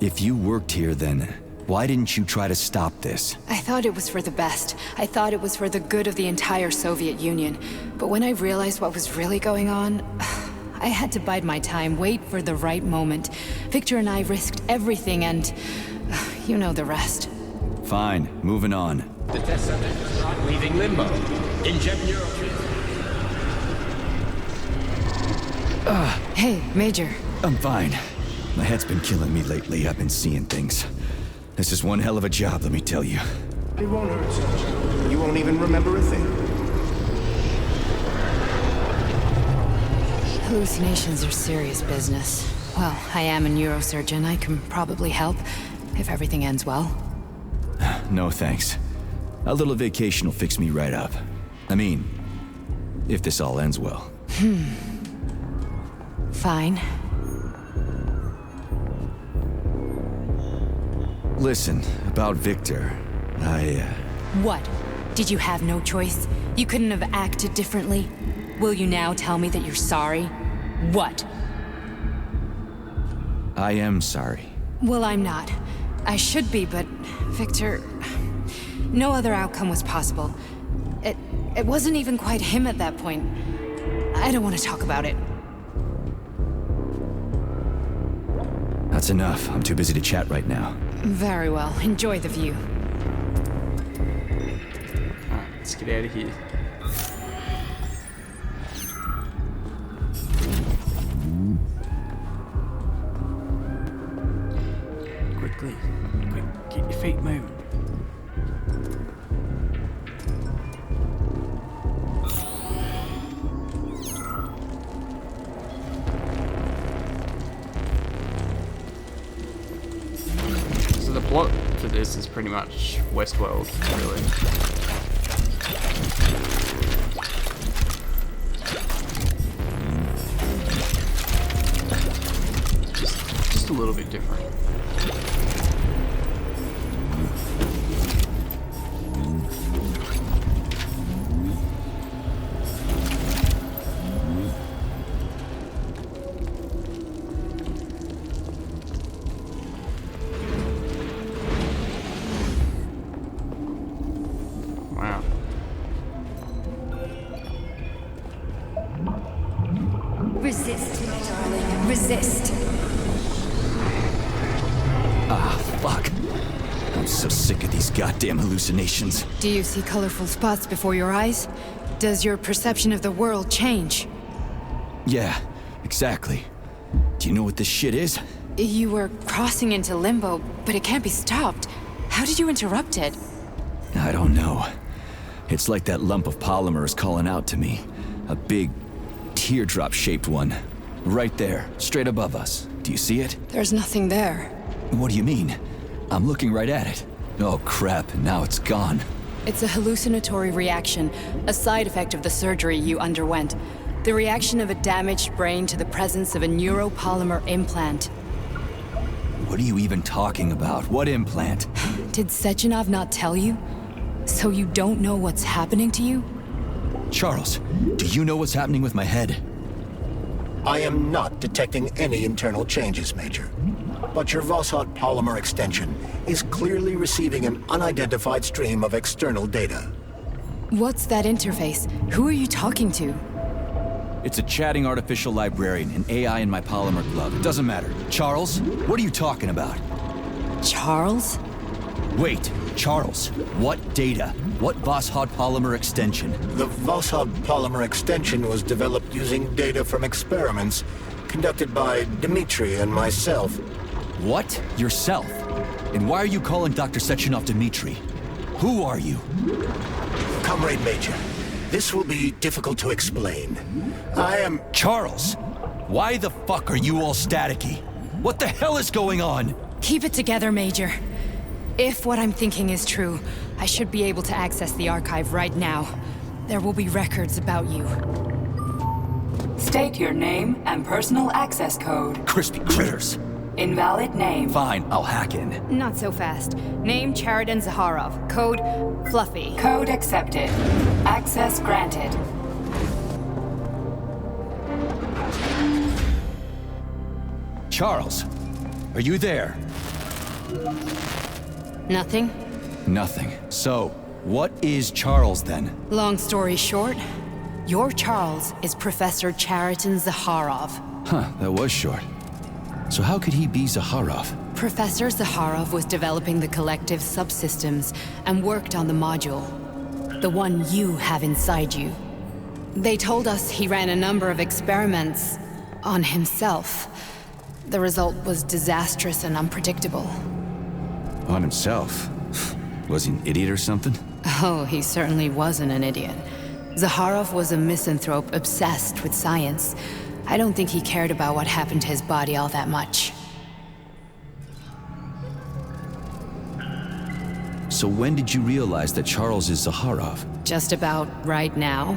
If you worked here, then why didn't you try to stop this? I thought it was for the best. I thought it was for the good of the entire Soviet Union. But when I realized what was really going on, I had to bide my time, wait for the right moment. Victor and I risked everything and... you know the rest. Fine, moving on. The test subject is not leaving limbo. Inject Hey, Major. I'm fine. My head's been killing me lately. I've been seeing things. This is one hell of a job, let me tell you. It won't hurt, Sergeant. You won't even remember a thing. Hallucinations are serious business. Well, I am a neurosurgeon. I can probably help, if everything ends well. No thanks. A little vacation will fix me right up. I mean, if this all ends well. Fine. Listen, about Victor, What? Did you have no choice? You couldn't have acted differently? Will you now tell me that you're sorry? What? I am sorry. Well, I'm not. I should be, but Victor... No other outcome was possible. It wasn't even quite him at that point. I don't want to talk about it. That's enough. I'm too busy to chat right now. Very well. Enjoy the view. Alright, let's get out of here. Quickly. Quick, get your feet moving. So the plot for this is pretty much Westworld, really. Just a little bit different. Wow. Resist, my darling. Resist. Ah, fuck. I'm so sick of these goddamn hallucinations. Do you see colorful spots before your eyes? Does your perception of the world change? Yeah, exactly. Do you know what this shit is? You were crossing into limbo, but it can't be stopped. How did you interrupt it? I don't know. It's like that lump of polymer is calling out to me. A big, teardrop-shaped one. Right there, straight above us. Do you see it? There's nothing there. What do you mean? I'm looking right at it. Oh crap, now it's gone. It's a hallucinatory reaction, a side effect of the surgery you underwent. The reaction of a damaged brain to the presence of a neuropolymer implant. What are you even talking about? What implant? Did Sechenov not tell you? So you don't know what's happening to you? Charles, do you know what's happening with my head? I am not detecting any internal changes, Major. But your Voshod polymer extension is clearly receiving an unidentified stream of external data. What's that interface? Who are you talking to? It's a chatting artificial librarian, an AI in my polymer glove. It doesn't matter. Charles, what are you talking about? Charles? Wait, Charles, what data? What Voshod polymer extension? The Voshod polymer extension was developed using data from experiments conducted by Dmitri and myself. What? Yourself? And why are you calling Dr. Sechenov Dmitri? Who are you? Comrade Major, this will be difficult to explain. I am... Charles! Why the fuck are you all staticky? What the hell is going on? Keep it together, Major. If what I'm thinking is true, I should be able to access the archive right now. There will be records about you. State your name and personal access code. Crispy critters. Invalid name. Fine, I'll hack in. Not so fast. Name Chariton Zaharov. Code Fluffy. Code accepted. Access granted. Charles, are you there? Nothing? Nothing. So, what is Charles then? Long story short, your Charles is Professor Chariton Zaharov. Huh, that was short. So how could he be Zaharov? Professor Zaharov was developing the collective subsystems and worked on the module. The one you have inside you. They told us he ran a number of experiments on himself. The result was disastrous and unpredictable. On himself? Was he an idiot or something? Oh, he certainly wasn't an idiot. Zaharov was a misanthrope obsessed with science. I don't think he cared about what happened to his body all that much. So when did you realize that Charles is Zaharov? Just about right now.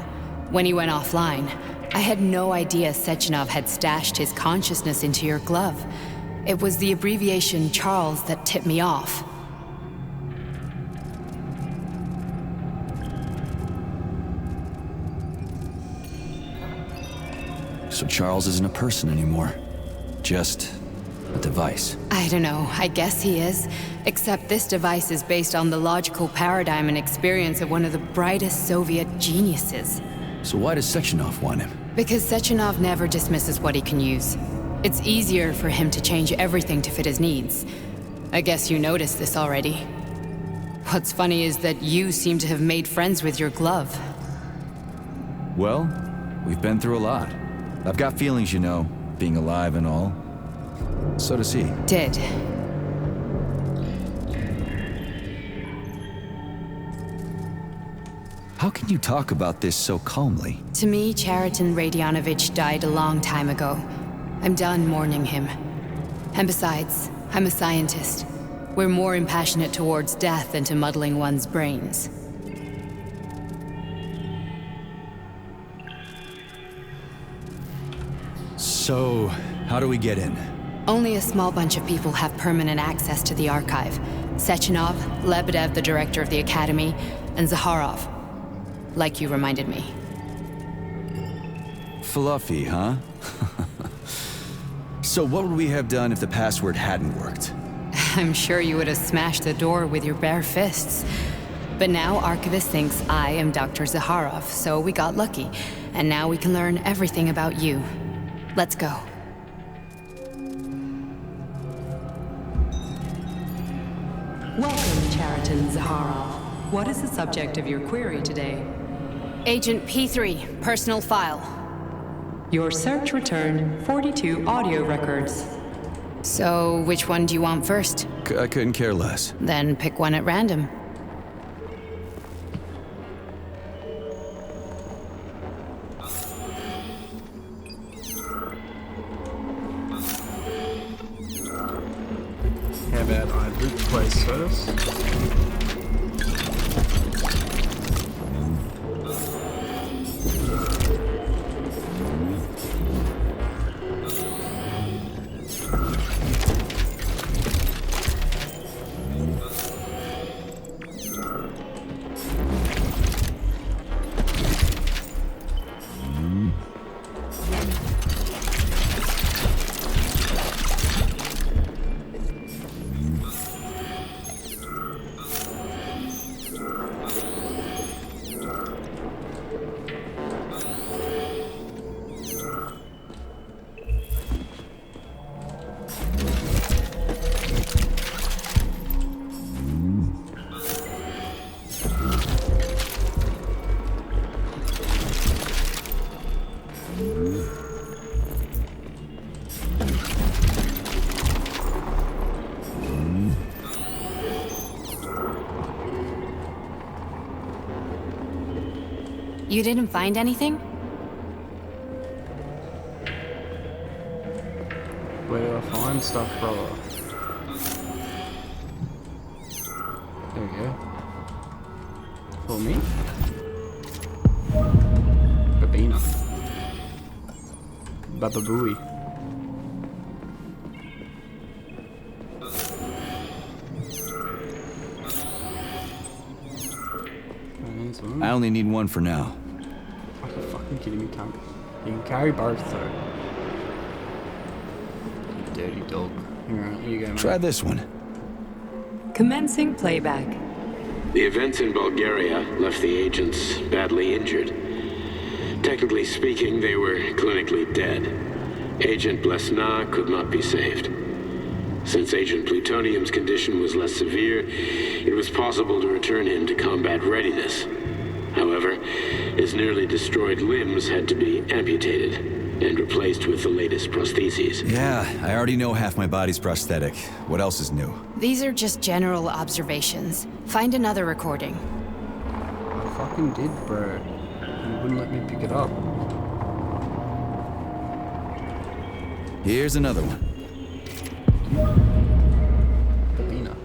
When he went offline. I had no idea Sechenov had stashed his consciousness into your glove. It was the abbreviation Charles that tipped me off. So Charles isn't a person anymore. Just a device. I don't know, I guess he is. Except this device is based on the logical paradigm and experience of one of the brightest Soviet geniuses. So why does Sechenov want him? Because Sechenov never dismisses what he can use. It's easier for him to change everything to fit his needs. I guess you noticed this already. What's funny is that you seem to have made friends with your glove. Well, we've been through a lot. I've got feelings, you know, being alive and all. So does he. Did. How can you talk about this so calmly? To me, Chariton Radionovich died a long time ago. I'm done mourning him. And besides, I'm a scientist. We're more impassionate towards death than to muddling one's brains. So, how do we get in? Only a small bunch of people have permanent access to the archive. Sechenov, Lebedev, the director of the Academy, and Zakharov. Like you reminded me. Fluffy, huh? So what would we have done if the password hadn't worked? I'm sure you would have smashed the door with your bare fists. But now Archivist thinks I am Dr. Zakharov, so we got lucky. And now we can learn everything about you. Let's go. Welcome, Chariton Zakharov. What is the subject of your query today? Agent P3, personal file. Your search returned 42 audio records. So, which one do you want first? I couldn't care less. Then pick one at random. How about I loot the place first? You didn't find anything? Where do I find stuff, brother? There we go. For me? Babina. Bababooey. I only need one for now. Are you fucking kidding me, cunt? You can carry both, though. You dirty dog. Alright, here you go, mate. Try this one. Commencing playback. The events in Bulgaria left the agents badly injured. Technically speaking, they were clinically dead. Agent Blesna could not be saved. Since Agent Plutonium's condition was less severe, it was possible to return him to combat readiness. However, his nearly destroyed limbs had to be amputated and replaced with the latest prostheses. Yeah, I already know half my body's prosthetic. What else is new? These are just general observations. Find another recording. I fucking did, bro. You wouldn't let me pick it up. Here's another one. Babina.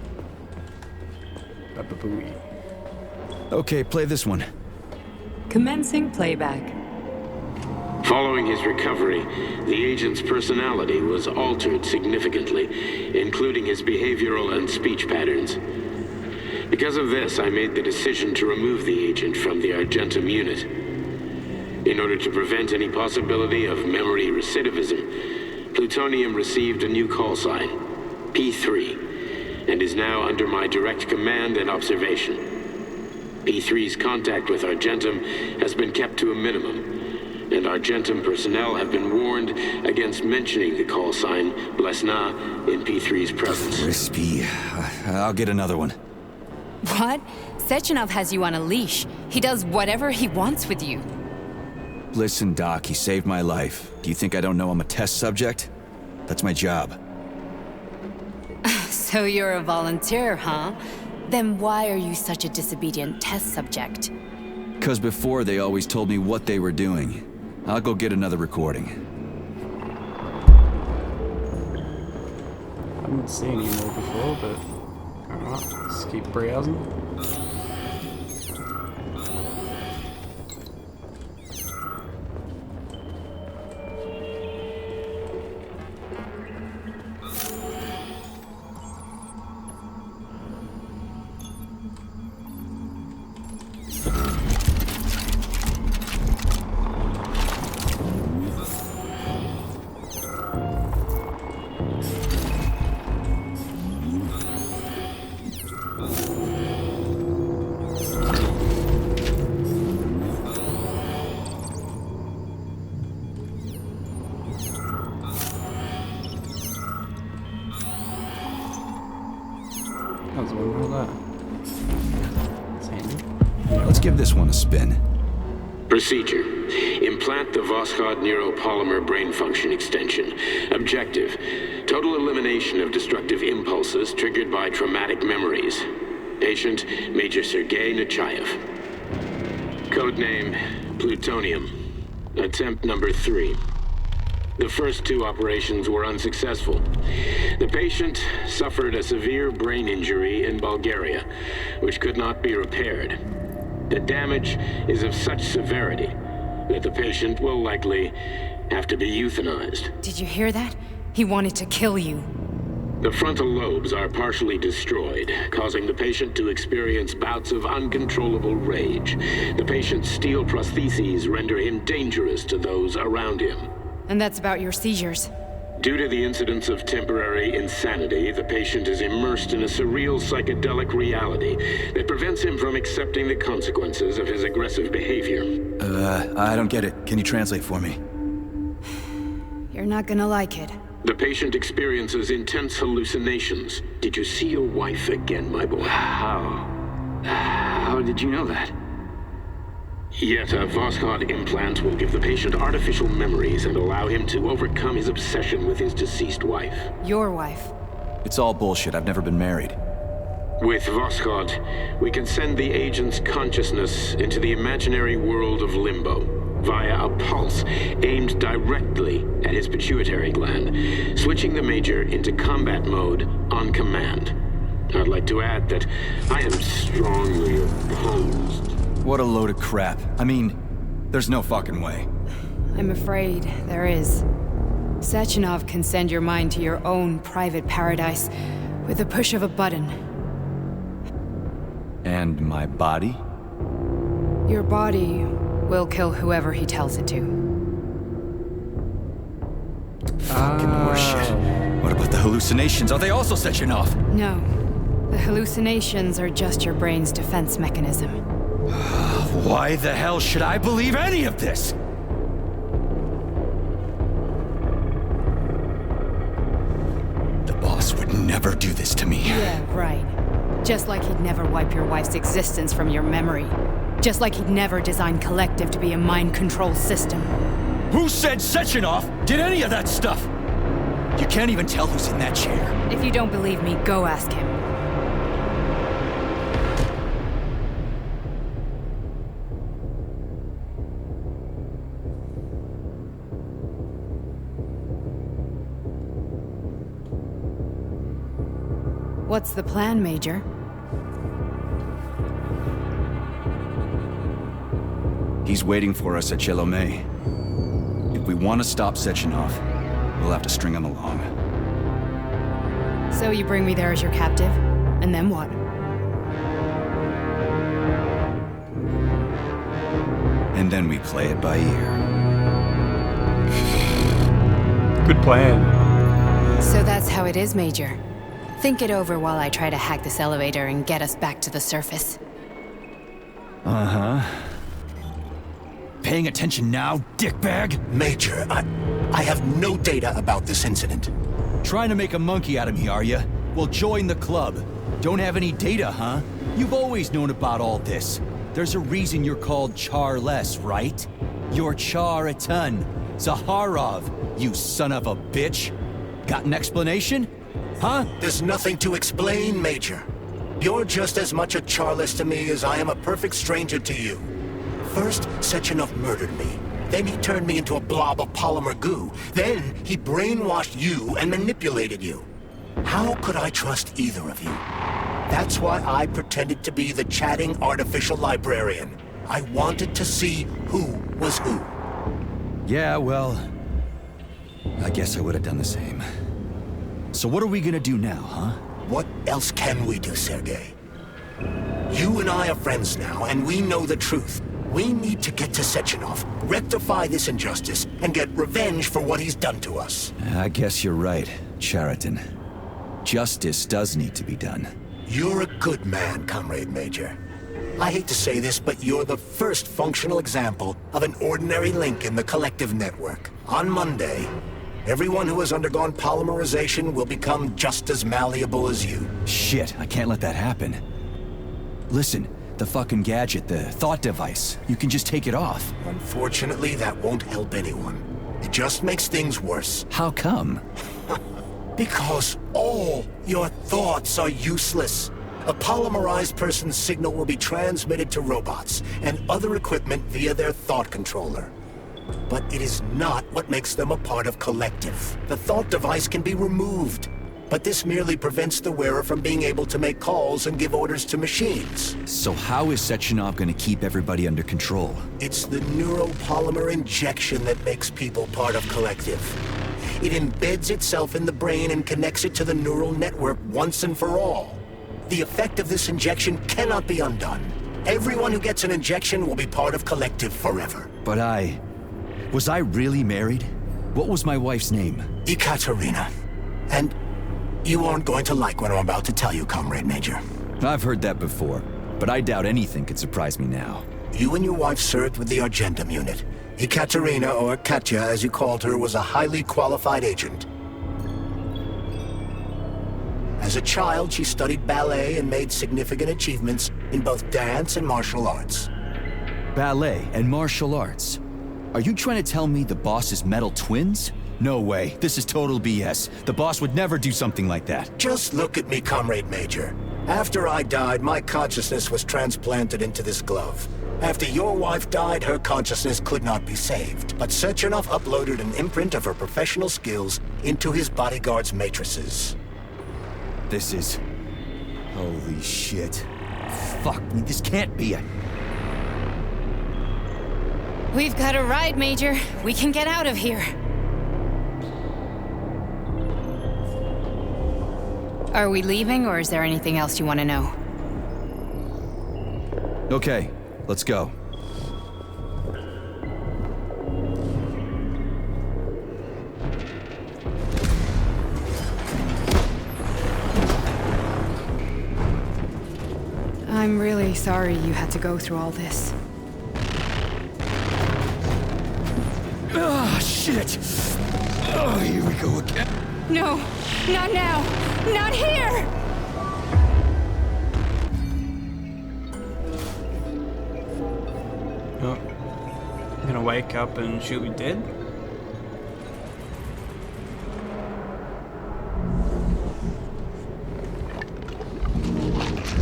Bababooey. Okay, play this one. Commencing playback. Following his recovery, the agent's personality was altered significantly, including his behavioral and speech patterns. Because of this, I made the decision to remove the agent from the Argentum unit. In order to prevent any possibility of memory recidivism, Plutonium received a new call sign, P3, and is now under my direct command and observation. P3's contact with Argentum has been kept to a minimum, and Argentum personnel have been warned against mentioning the call sign Blesna in P3's presence. Crispy. I'll get another one. What? Sechenov has you on a leash. He does whatever he wants with you. Listen, Doc, he saved my life. Do you think I don't know I'm a test subject? That's my job. So you're a volunteer, huh? Then why are you such a disobedient test subject? 'Cause before they always told me what they were doing. I'll go get another recording. I haven't seen you more before, but alright, let's keep browsing. I was wondering about that. It's handy. Let's give this one a spin. Procedure. Implant the Voskhod neuropolymer brain function extension. Objective. Total elimination of destructive impulses triggered by traumatic memories. Patient, Major Sergei Nechayev. Codename, Plutonium. Attempt number 3. The first 2 operations were unsuccessful. The patient suffered a severe brain injury in Bulgaria, which could not be repaired. The damage is of such severity that the patient will likely have to be euthanized. Did you hear that? He wanted to kill you. The frontal lobes are partially destroyed, causing the patient to experience bouts of uncontrollable rage. The patient's steel prostheses render him dangerous to those around him. And that's about your seizures. Due to the incidence of temporary insanity, the patient is immersed in a surreal psychedelic reality that prevents him from accepting the consequences of his aggressive behavior. I don't get it. Can you translate for me? You're not gonna like it. The patient experiences intense hallucinations. Did you see your wife again, my boy? How did you know that? Yet a Voskhod implant will give the patient artificial memories and allow him to overcome his obsession with his deceased wife. Your wife. It's all bullshit. I've never been married. With Voskhod, we can send the agent's consciousness into the imaginary world of limbo via a pulse aimed directly at his pituitary gland, switching the Major into combat mode on command. I'd like to add that I am strongly opposed. What a load of crap. I mean, there's no fucking way. I'm afraid there is. Sechenov can send your mind to your own private paradise with the push of a button. And my body? Your body will kill whoever he tells it to. Fucking horseshit. What about the hallucinations? Are they also Sechenov? No. The hallucinations are just your brain's defense mechanism. Why the hell should I believe any of this? The boss would never do this to me. Yeah, right. Just like he'd never wipe your wife's existence from your memory. Just like he'd never design Collective to be a mind control system. Who said Sechenov did any of that stuff? You can't even tell who's in that chair. If you don't believe me, go ask him. What's the plan, Major? He's waiting for us at Chelomey. If we want to stop Sechenov, we'll have to string him along. So you bring me there as your captive, and then what? And then we play it by ear. Good plan. So that's how it is, Major. Think it over while I try to hack this elevator and get us back to the surface. Uh-huh. Paying attention now, dickbag? Major, I have no data about this incident. Trying to make a monkey out of me, are you? Well, join the club. Don't have any data, huh? You've always known about all this. There's a reason you're called Charless, right? You're Char-a-ton. Zaharov, you son of a bitch. Got an explanation? Huh? There's nothing to explain, Major. You're just as much a Charless to me as I am a perfect stranger to you. First, Sechenov murdered me. Then he turned me into a blob of polymer goo. Then he brainwashed you and manipulated you. How could I trust either of you? That's why I pretended to be the chatting artificial librarian. I wanted to see who was who. Yeah, well, I guess I would have done the same. So what are we gonna do now, huh? What else can we do, Sergei? You and I are friends now, and we know the truth. We need to get to Sechenov, rectify this injustice, and get revenge for what he's done to us. I guess you're right, Chariton. Justice does need to be done. You're a good man, Comrade Major. I hate to say this, but you're the first functional example of an ordinary link in the collective network. On Monday, everyone who has undergone polymerization will become just as malleable as you. Shit, I can't let that happen. Listen, the fucking gadget, the thought device, you can just take it off. Unfortunately, that won't help anyone. It just makes things worse. How come? Because all your thoughts are useless. A polymerized person's signal will be transmitted to robots and other equipment via their thought controller. But it is not what makes them a part of Collective. The thought device can be removed, but this merely prevents the wearer from being able to make calls and give orders to machines. So how is Sechenov gonna keep everybody under control? It's the neuropolymer injection that makes people part of Collective. It embeds itself in the brain and connects it to the neural network once and for all. The effect of this injection cannot be undone. Everyone who gets an injection will be part of Collective forever. But was I really married? What was my wife's name? Ekaterina. And you aren't going to like what I'm about to tell you, Comrade Major. I've heard that before, but I doubt anything could surprise me now. You and your wife served with the Argentum unit. Ekaterina, or Katya as you called her, was a highly qualified agent. As a child, she studied ballet and made significant achievements in both dance and martial arts. Ballet and martial arts? Are you trying to tell me the boss is metal twins? No way. This is total BS. The boss would never do something like that. Just look at me, Comrade Major. After I died, my consciousness was transplanted into this glove. After your wife died, her consciousness could not be saved. But Sechenov uploaded an imprint of her professional skills into his bodyguard's matrices. This is... holy shit. Fuck me, this can't be a... We've got a ride, Major. We can get out of here. Are we leaving, or is there anything else you want to know? Okay, let's go. I'm really sorry you had to go through all this. Ah, shit! Oh, here we go again. No, not now! Not here! Oh. I'm gonna wake up and shoot me dead?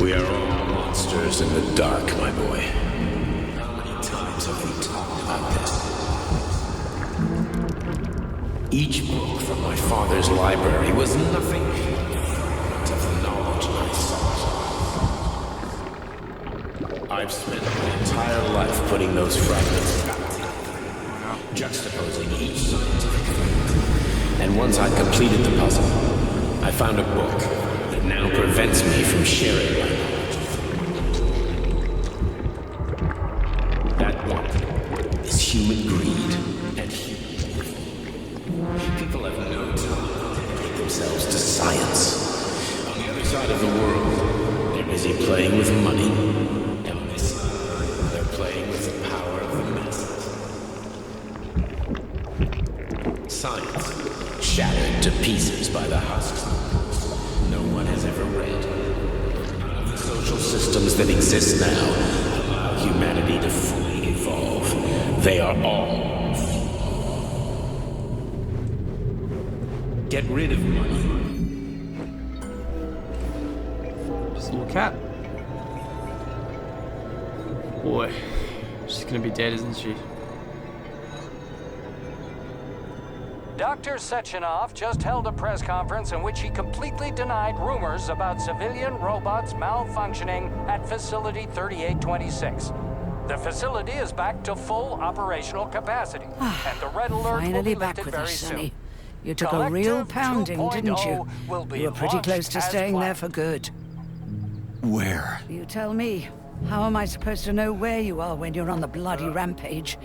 We are all monsters in the dark, my boy. How many times have we talked about this? Each book from my father's library was nothing but of the knowledge I sought. I've spent my entire life putting those fragments back together, juxtaposing each scientific fact. And once I'd completed the puzzle, I found a book that now prevents me from sharing my knowledge. That book is Human Greed and Human Evil. People have no time to dedicate themselves to science. On the other side of the world, they're busy playing with money. And on this side, they're playing with the power of the masses. Science, shattered to pieces by the husks no one has ever read. None of the social systems that exist now allow humanity to fully evolve. They are all flawed. Get rid of money. Just a little cat. Boy, she's gonna be dead, isn't she? Dr. Sechenov just held a press conference in which he completely denied rumors about civilian robots malfunctioning at Facility 3826. The facility is back to full operational capacity, and the red alert will Finally be back lifted with very us, soon. Sonny. You took a real pounding, didn't you? You were pretty close to staying there for good. Where? You tell me. How am I supposed to know where you are when you're on the bloody rampage?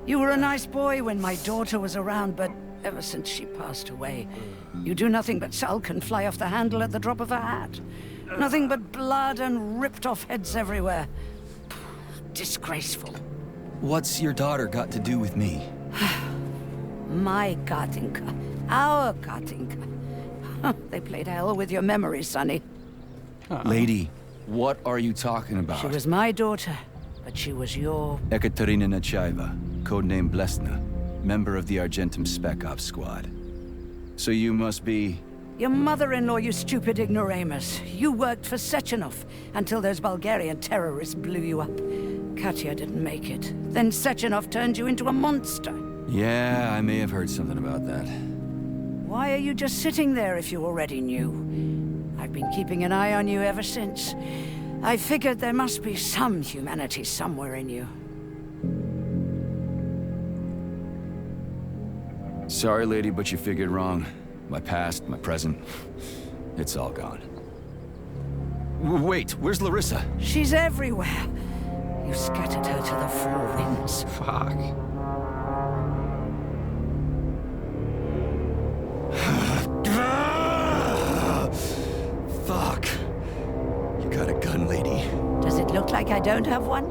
You were a nice boy when my daughter was around, but ever since she passed away, you do nothing but sulk and fly off the handle at the drop of a hat. Nothing but blood and ripped off heads everywhere. Disgraceful. What's your daughter got to do with me? My Katinka. Our Katinka. They played hell with your memory, Sonny. Lady, what are you talking about? She was my daughter, but she was your... Ekaterina Nechaeva, codename Blesna, member of the Argentum Spec Ops squad. So you must be... Your mother-in-law, you stupid ignoramus. You worked for Sechenov until those Bulgarian terrorists blew you up. Katya didn't make it. Then Sechenov turned you into a monster. Yeah, I may have heard something about that. Why are you just sitting there if you already knew? I've been keeping an eye on you ever since. I figured there must be some humanity somewhere in you. Sorry, lady, but you figured wrong. My past, my present, it's all gone. Wait, where's Larissa? She's everywhere. You scattered her to the four winds. Fuck. Fuck. You got a gun, lady. Does it look like I don't have one?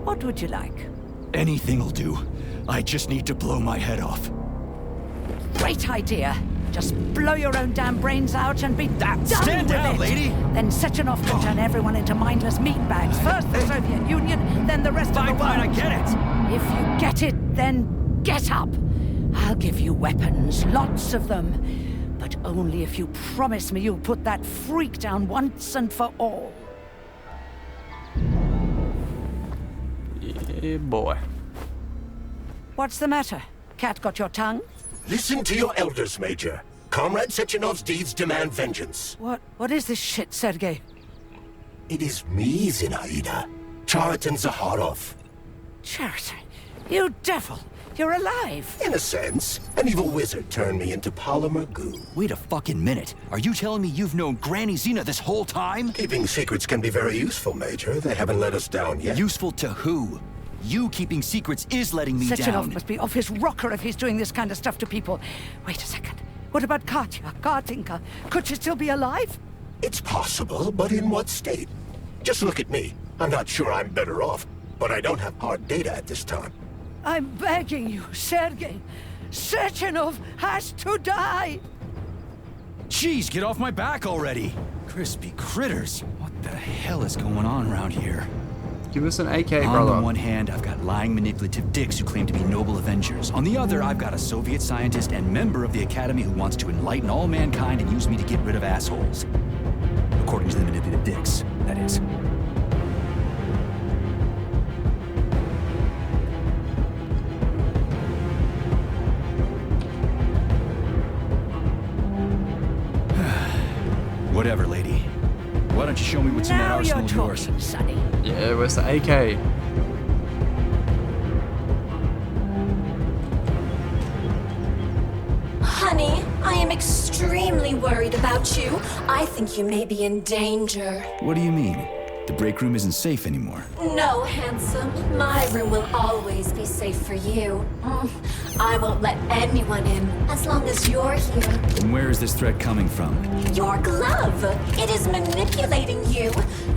What would you like? Anything'll do. I just need to blow my head off. Great idea. Just blow your own damn brains out and be done Stand with down, it. lady! Then Sechenov can turn everyone into mindless meatbags. First the Soviet Union, then the rest of the world. Fine, I get it. If you get it, then get up. I'll give you weapons, lots of them. But only if you promise me you'll put that freak down once and for all. Yeah, boy. What's the matter? Cat got your tongue? Listen to your elders, Major. Comrade Sechenov's deeds demand vengeance. What is this shit, Sergei? It is me, Zinaida. Chariton Zaharov. Chariton? You devil! You're alive! In a sense, an evil wizard turned me into polymer goo. Wait a fucking minute. Are you telling me you've known Granny Zina this whole time? Keeping secrets can be very useful, Major. They haven't let us down yet. Useful to who? You keeping secrets is letting me Sechenov down. must be off his rocker if he's doing this kind of stuff to people. Wait a second. What about Katya, Katinka? Could she still be alive? It's possible, but in what state? Just look at me. I'm not sure I'm better off, but I don't have hard data at this time. I'm begging you, Sergei. Sechenov has to die! Jeez, get off my back already! Crispy critters. What the hell is going on around here? Give us an AK, On brother. the one hand, I've got lying, manipulative dicks who claim to be noble Avengers. On the other, I've got a Soviet scientist and member of the Academy who wants to enlighten all mankind and use me to get rid of assholes. According to the manipulative dicks, that is. Whatever, lady. Why don't you show me what's in that Now arsenal you're of yours? talking, Sonny. Yeah, where's the AK? Honey, I am extremely worried about you. I think you may be in danger. What do you mean? The break room isn't safe anymore. No, handsome. My room will always be safe for you. I won't let anyone in as long as you're here. Then where is this threat coming from? Your glove. It is manipulating you.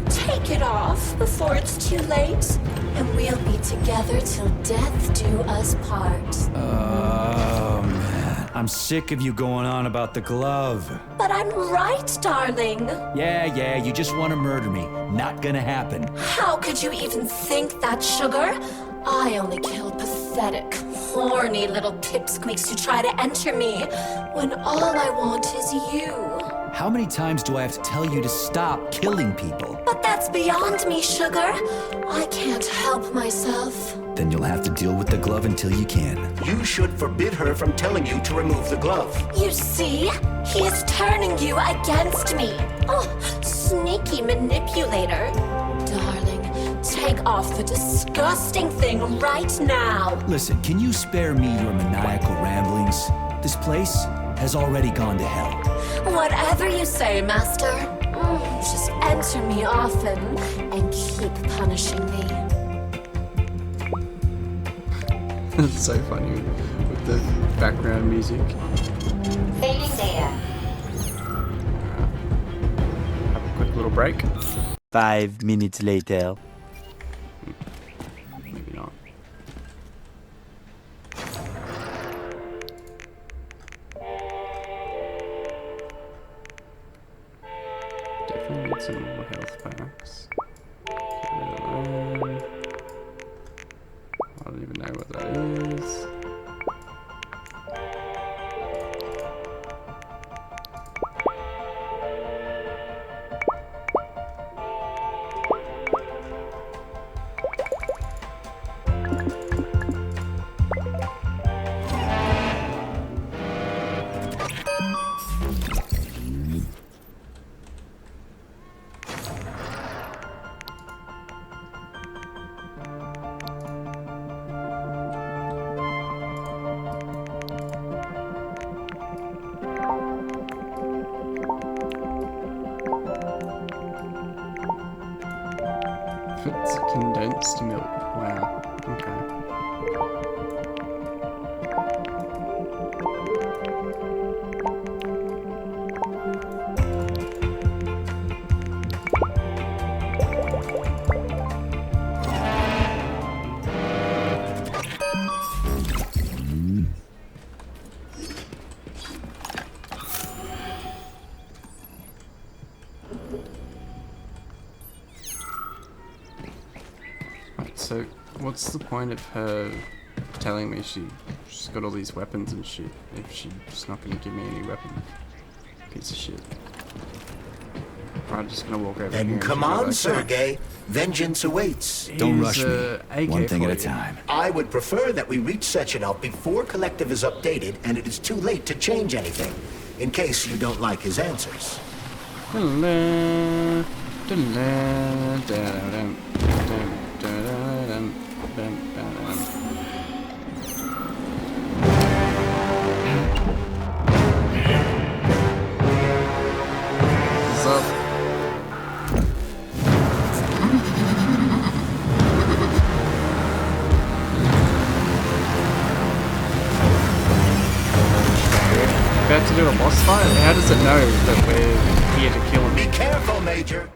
Take it off before it's too late, and we'll be together till death do us part. Oh, man. I'm sick of you going on about the glove. But I'm right, darling. Yeah, you just want to murder me. Not gonna happen. How could you even think that, sugar? I only killed pathetic, horny little pipsqueaks who try to enter me, when all I want is you. How many times do I have to tell you to stop killing people? But that's beyond me, sugar. I can't help myself. Then you'll have to deal with the glove until you can. You should forbid her from telling you to remove the glove. You see? He is turning you against me. Oh, sneaky manipulator. Darling, take off the disgusting thing right now. Listen, can you spare me your maniacal ramblings? This place has already gone to hell. Whatever you say, Master. Just enter me often and keep punishing me. It's so funny with the background music. Fading data. Have a quick little break. 5 minutes later. Maybe not. Definitely need some more health packs. I don't even know what that is. It's condensed milk. Wow. Okay. So, what's the point of her telling me she's got all these weapons and shit if she's not going to give me any weapon? Piece of shit. I'm just going to walk over here. Then come on, Sergei. Vengeance awaits. Don't rush me. One thing at a time. I would prefer that we reach Sechenov before Collective is updated and it is too late to change anything, in case you don't like his answers. What's up? About to do a boss fight? How does it know that we're here to kill him? Be careful, Major.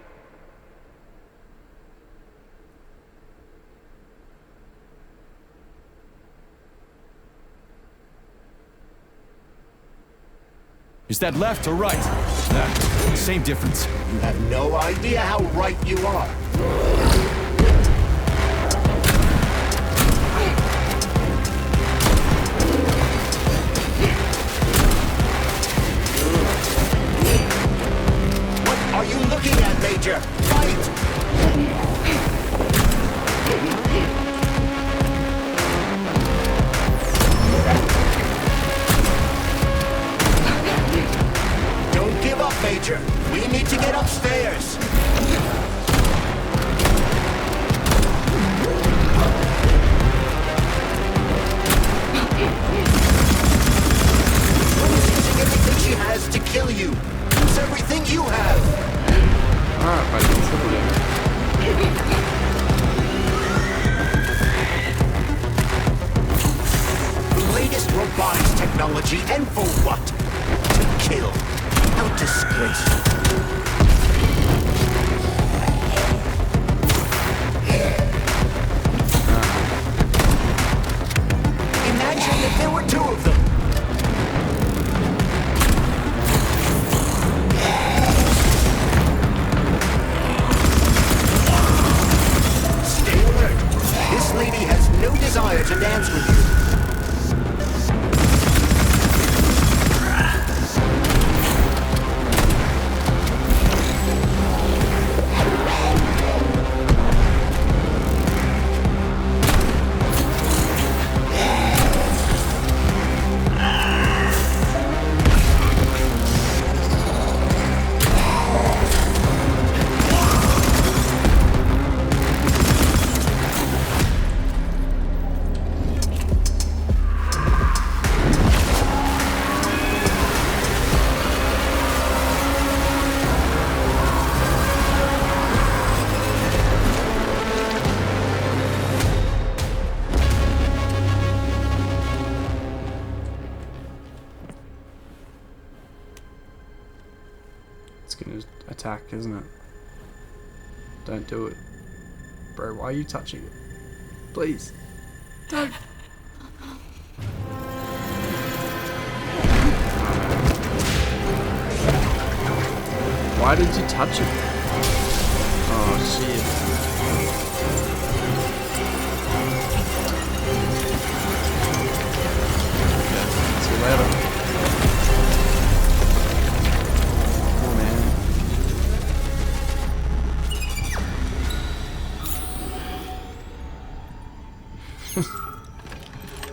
Is that left or right? Nah, same difference. You have no idea how right you are. What are you looking at, Major? Fight! Don't give up, Major. We need to get upstairs. Rose using everything she has to kill you. Use everything you have. Alright, buddy, let's look at it. technology, and for what? To kill. How disgraceful. Imagine if there were two of them. Stay alert. This lady has no desire to dance with you. It's gonna attack, isn't it? Don't do it. Bro, why are you touching it? Please. Don't. Why did you touch it? Oh, shit. Okay, see you later.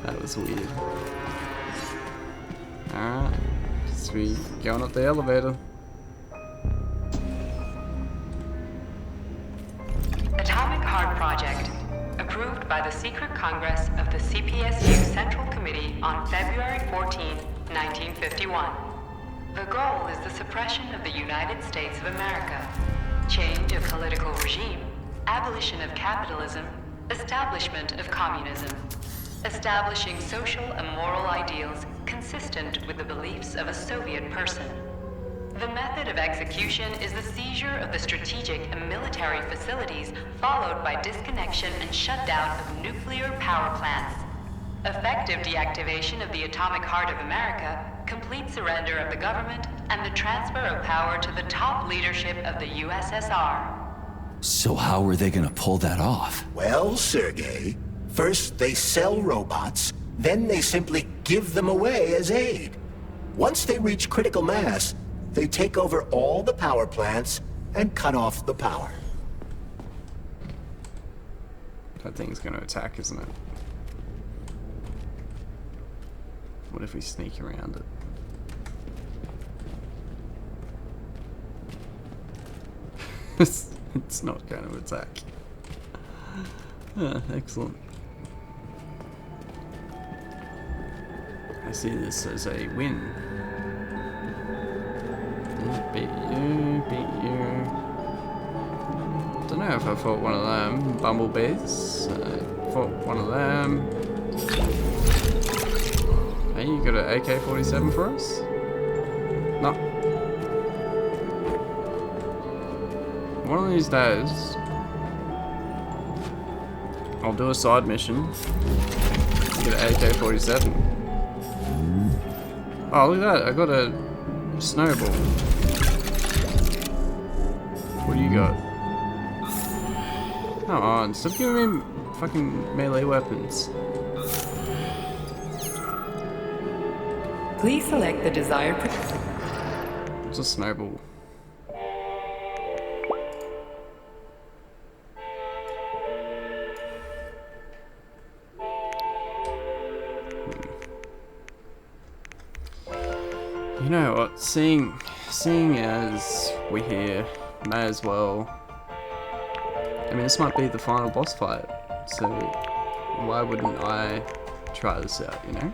That was weird. Alright, sweet. Going up the elevator. Atomic Heart Project. Approved by the Secret Congress of the CPSU Central Committee on February 14, 1951. The goal is the suppression of the United States of America, change of political regime, abolition of capitalism, establishment of communism, establishing social and moral ideals consistent with the beliefs of a Soviet person. The method of execution is the seizure of the strategic and military facilities, followed by disconnection and shutdown of nuclear power plants. Effective deactivation of the Atomic Heart of America, complete surrender of the government, and the transfer of power to the top leadership of the USSR. So how are they gonna pull that off? Well, Sergei, first they sell robots, then they simply give them away as aid. Once they reach critical mass, they take over all the power plants and cut off the power. That thing's gonna attack, isn't it? What if we sneak around it? It's not going to attack. Excellent. I see this as a win. Beat you, beat you. Don't know if I fought one of them. Bumblebees. Fought one of them. Hey, you got an AK-47 for us? No. One of these days, I'll do a side mission. Get an AK-47. Oh, look at that! I got a snowball. What do you got? Come on, stop giving me fucking melee weapons. Please select the desired. It's a snowball. You know what? Seeing as we're here, may as well. I mean, this might be the final boss fight, so why wouldn't I try this out? You know.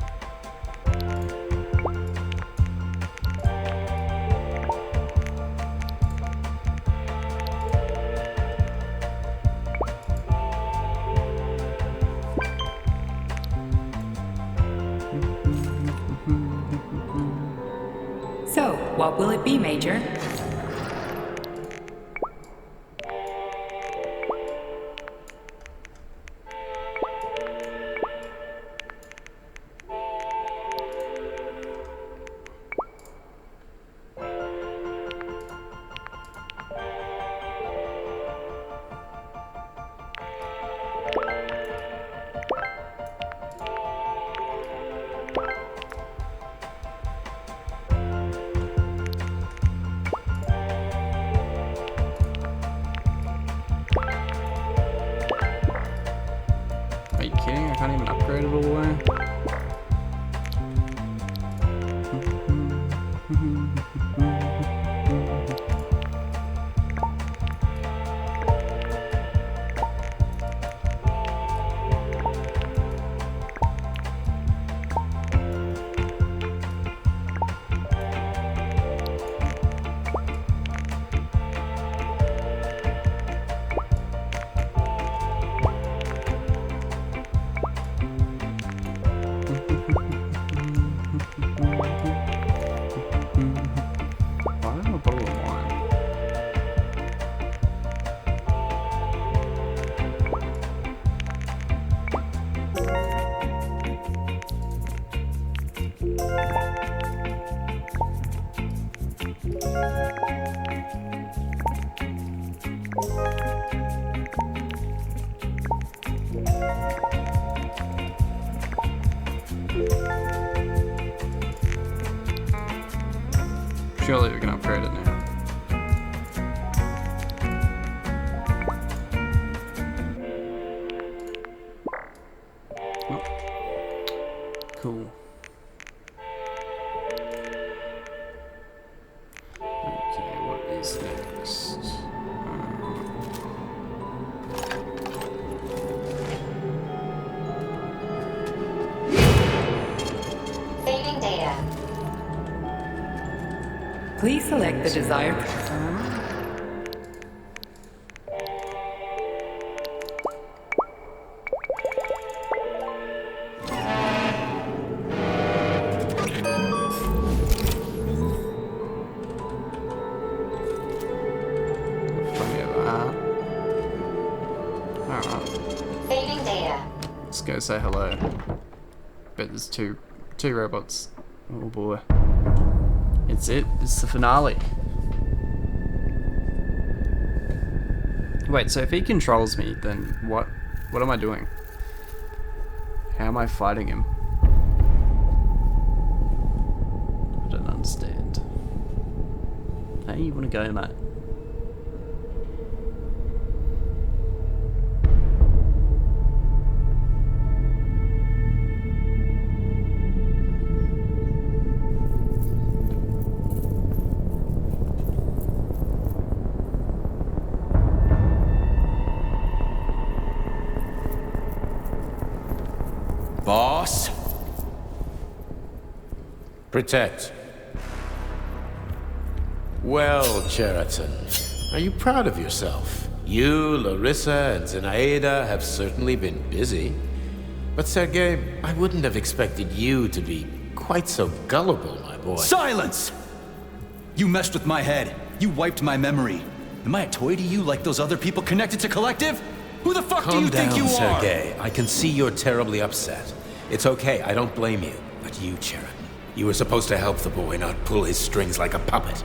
So, what will it be, Major? Are you kidding? I can't even upgrade it all the way. Surely we can upgrade it now. Nope. Cool. Okay, what is next? Saving data. Please select the desired. Saving data. Let's go say hello. Bet there's two robots. Oh boy. It's it. It's the finale. Wait, so if he controls me, then what am I doing? How am I fighting him? I don't understand. Hey, you wanna go, mate? Boss? Protect. Well, Cheriton, are you proud of yourself? You, Larissa, and Zenaida have certainly been busy. But Sergei, I wouldn't have expected you to be quite so gullible, my boy. Silence! You messed with my head. You wiped my memory. Am I a toy to you like those other people connected to Collective? Who the fuck do you think you are? Calm down, Sergei. I can see you're terribly upset. It's okay, I don't blame you. But you, Cheriton, you were supposed to help the boy, not pull his strings like a puppet.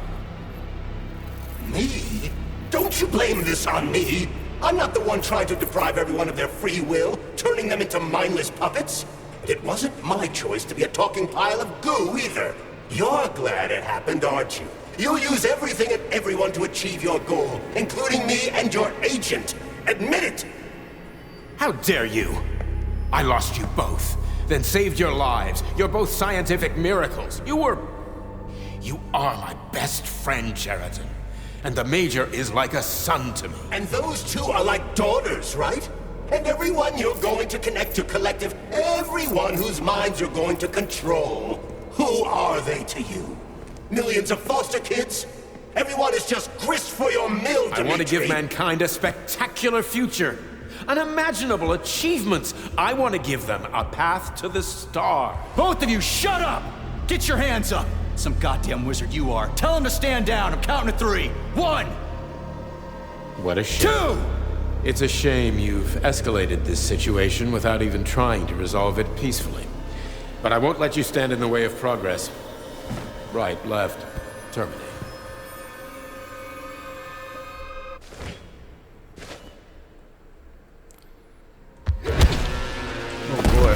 Me? Don't you blame this on me? I'm not the one trying to deprive everyone of their free will, turning them into mindless puppets. And it wasn't my choice to be a talking pile of goo either. You're glad it happened, aren't you? You'll use everything and everyone to achieve your goal, including me and your agent. Admit it! How dare you? I lost you both, then saved your lives. You're both scientific miracles. You are my best friend, Cheriton. And the Major is like a son to me. And those two are like daughters, right? And everyone you're going to connect to Collective, everyone whose minds you're going to control. Who are they to you? Millions of foster kids? Everyone is just grist for your mill, Dimitri. I want to give mankind a spectacular future. Unimaginable achievements. I want to give them a path to the star. Both of you, shut up! Get your hands up! Some goddamn wizard you are. Tell him to stand down. I'm counting to 3. 1! What a shame. 2! It's a shame you've escalated this situation without even trying to resolve it peacefully. But I won't let you stand in the way of progress. Right, left, terminate. Oh boy.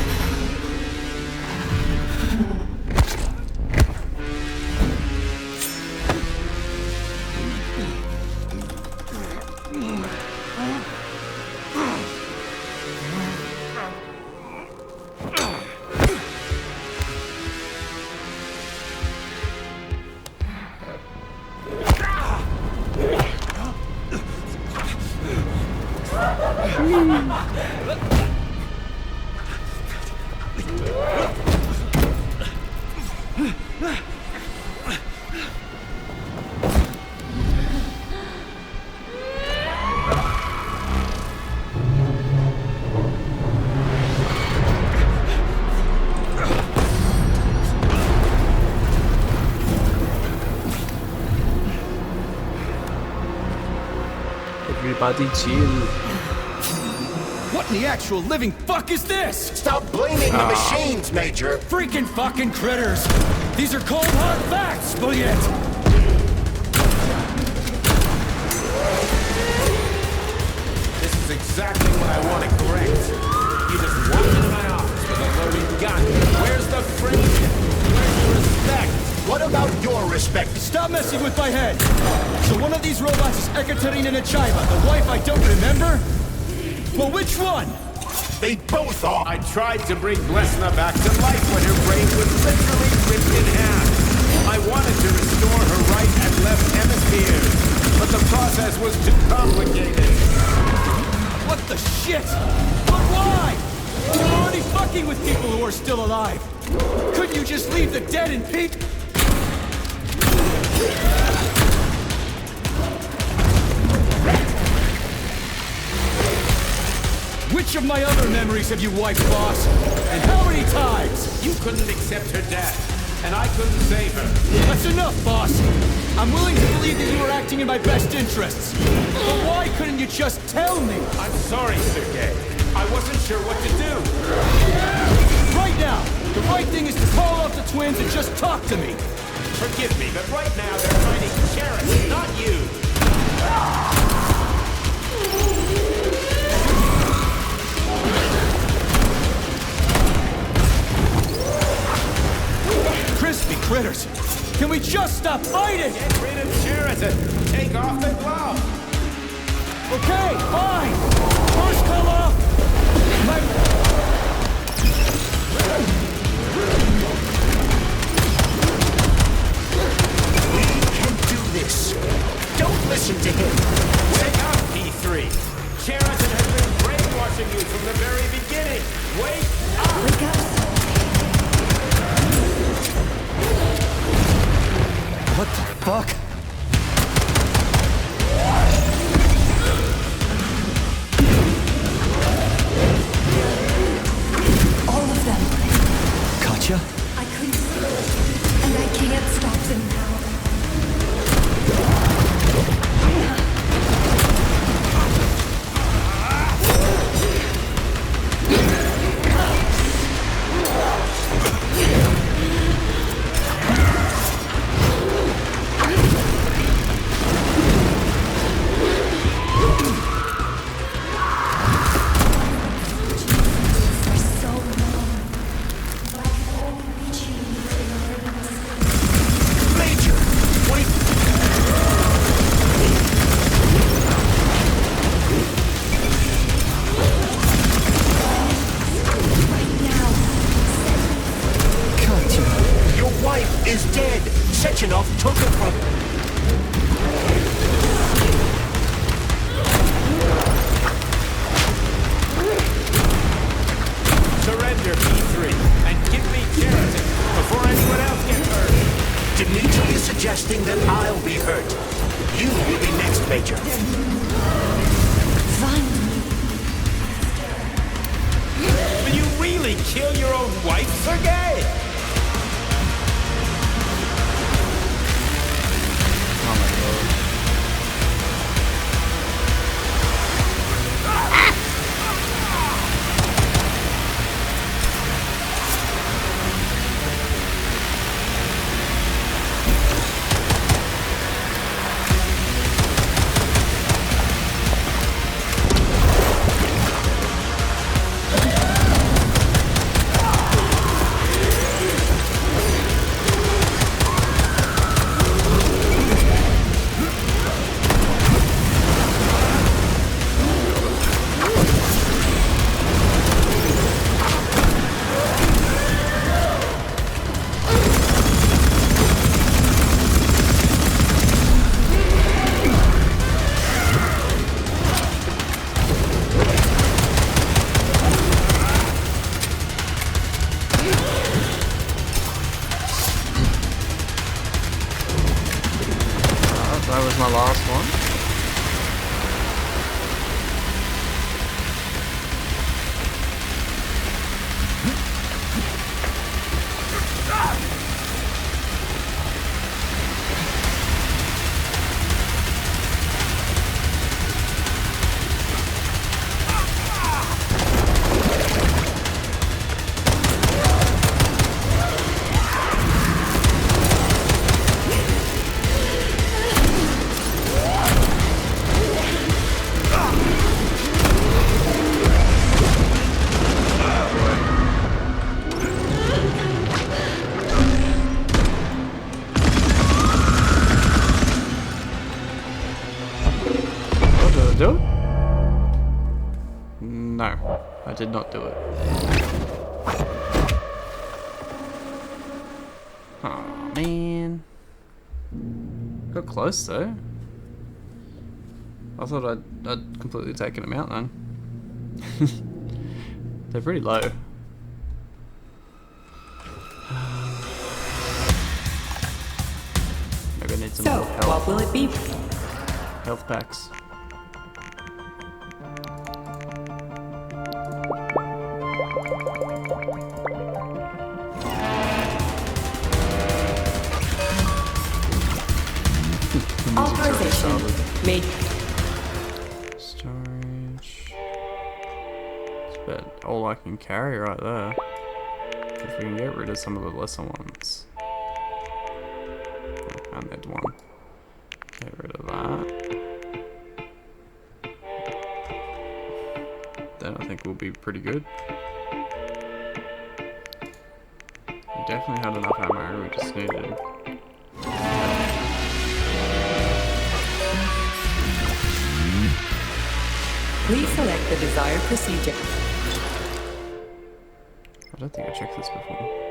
Everybody chill. What in the actual living fuck is this? Stop blaming the machines, Major. Freaking fucking critters! These are cold hard facts, will yet? This is exactly what I want to correct. You just walked into my office with a loaded gun. Where's the friendship? Where's the respect? What about your respect? Stop messing with my head! So one of these robots is Ekaterina Nechaeva, the wife I don't remember? Well, which one? They both are. I tried to bring Blesna back to life when her brain was literally ripped in half. I wanted to restore her right and left hemispheres, but the process was too complicated. What the shit? But why? You're already fucking with people who are still alive. Couldn't you just leave the dead in peace? Which of my other memories have you wiped, boss? And how many times? You couldn't accept her death, and I couldn't save her. That's enough, boss. I'm willing to believe that you were acting in my best interests. But why couldn't you just tell me? I'm sorry, Sergei. I wasn't sure what to do. Right now, the right thing is to call off the twins and just talk to me. Forgive me, but right now they're fighting Charity, not you. Crispy critters! Can we just stop fighting? Get rid of Cheriton. Take off the glove. Okay, fine. First call off. We can do this. Don't listen to him. Wake up, P3. Cheriton has been brainwashing you from the very beginning. Wake up. Wake up. What the fuck? All of them. Katya? I couldn't see it, and I can't stop them now. Is dead. Sechenov took her from... Surrender, P3, and give me Cheriton before anyone else gets hurt. Dimitri is suggesting that I'll be hurt. You will be next, Major. Finally. Will you really kill your own wife, Sergei? That was my last one. Do it? No, I did not do it. Oh man, got close though. I thought I'd completely taken him out then. They're pretty low. Maybe I need some more health. What will it be? Health packs. Authorization made. Storage. It's about all I can carry right there. If we can get rid of some of the lesser ones. And there's one. Get rid of that. Then I think we'll be pretty good. We definitely had enough ammo, we just needed. Please select the desired procedure. I don't think I checked this before.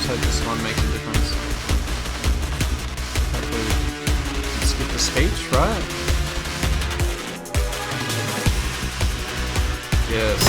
This one makes a difference. Hopefully, let's skip the speech, right? Yes.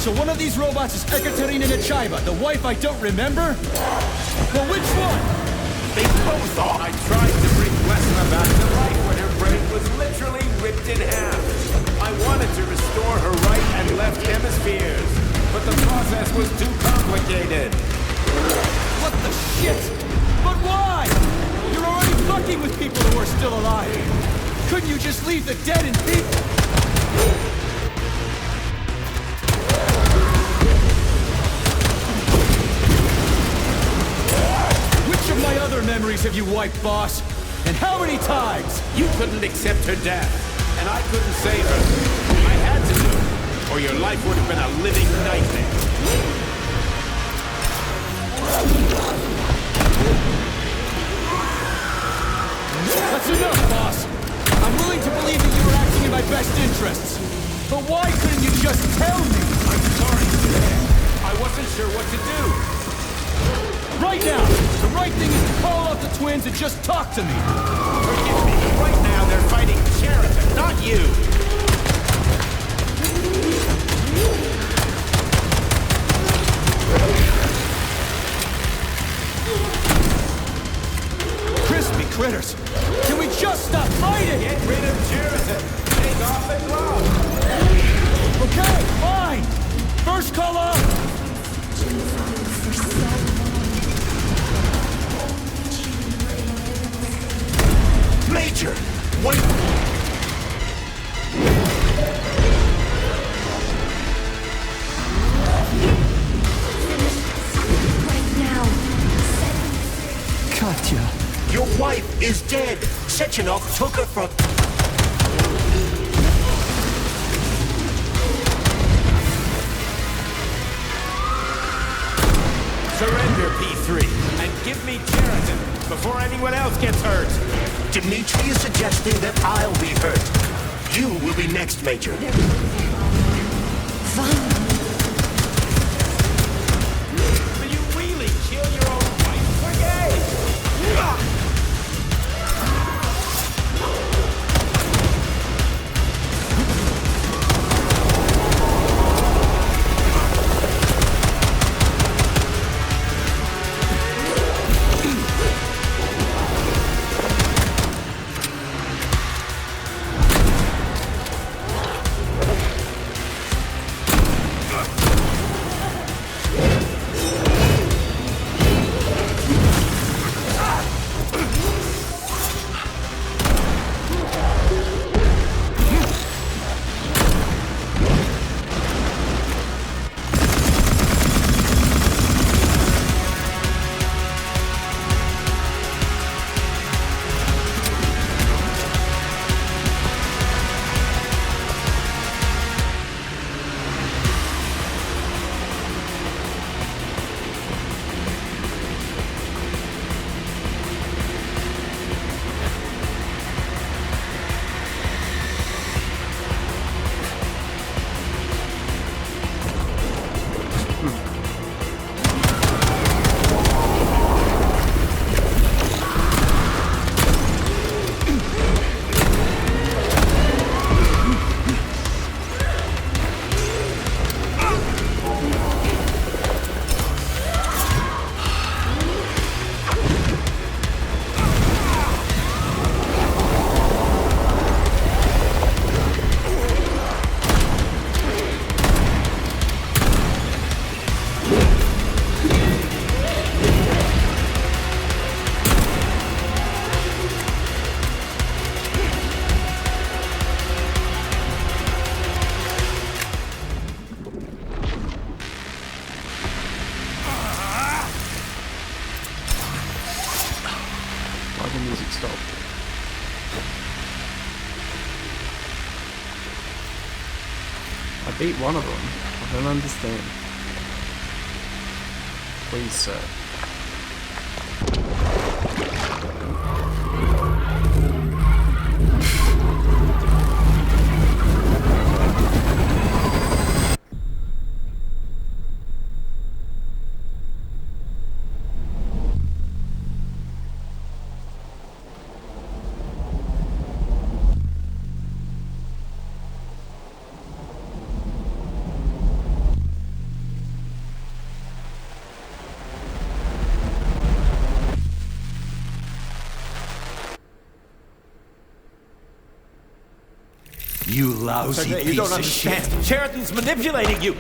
So one of these robots is Ekaterina Nechaeva, the wife I don't remember? Well, which one? They both are. I tried to bring Lesna back to life when her brain was literally ripped in half. I wanted to restore her right and left hemispheres, but the process was too complicated. What the shit? But why? You're already fucking with people who are still alive. Couldn't you just leave the dead in peace? My other memories have you wiped, boss? And how many times? You couldn't accept her death, and I couldn't save her. I had to do it, or your life would have been a living nightmare. That's enough, boss. I'm willing to believe that you were acting in my best interests. But why couldn't you just tell me? I'm sorry, Stan. I wasn't sure what to do. Right now, the right thing is to call out the twins and just talk to me. Forgive me, but right now they're fighting Cheriton, not you. Crispy critters! Can we just stop fighting? Get rid of Cheriton. Take off the glove. Okay, fine. First call out. Major! Wait! is dead. Sechenov took her from... Surrender, P3, and give me Cheriton before anyone else gets hurt. Dimitri is suggesting that I'll be hurt. You will be next, Major. Fine. Will you really kill your own wife, Sergei? I beat one of them. I don't understand. Please, sir. You lousy Sergei, piece you don't of understand. shit. Sheridan's manipulating you.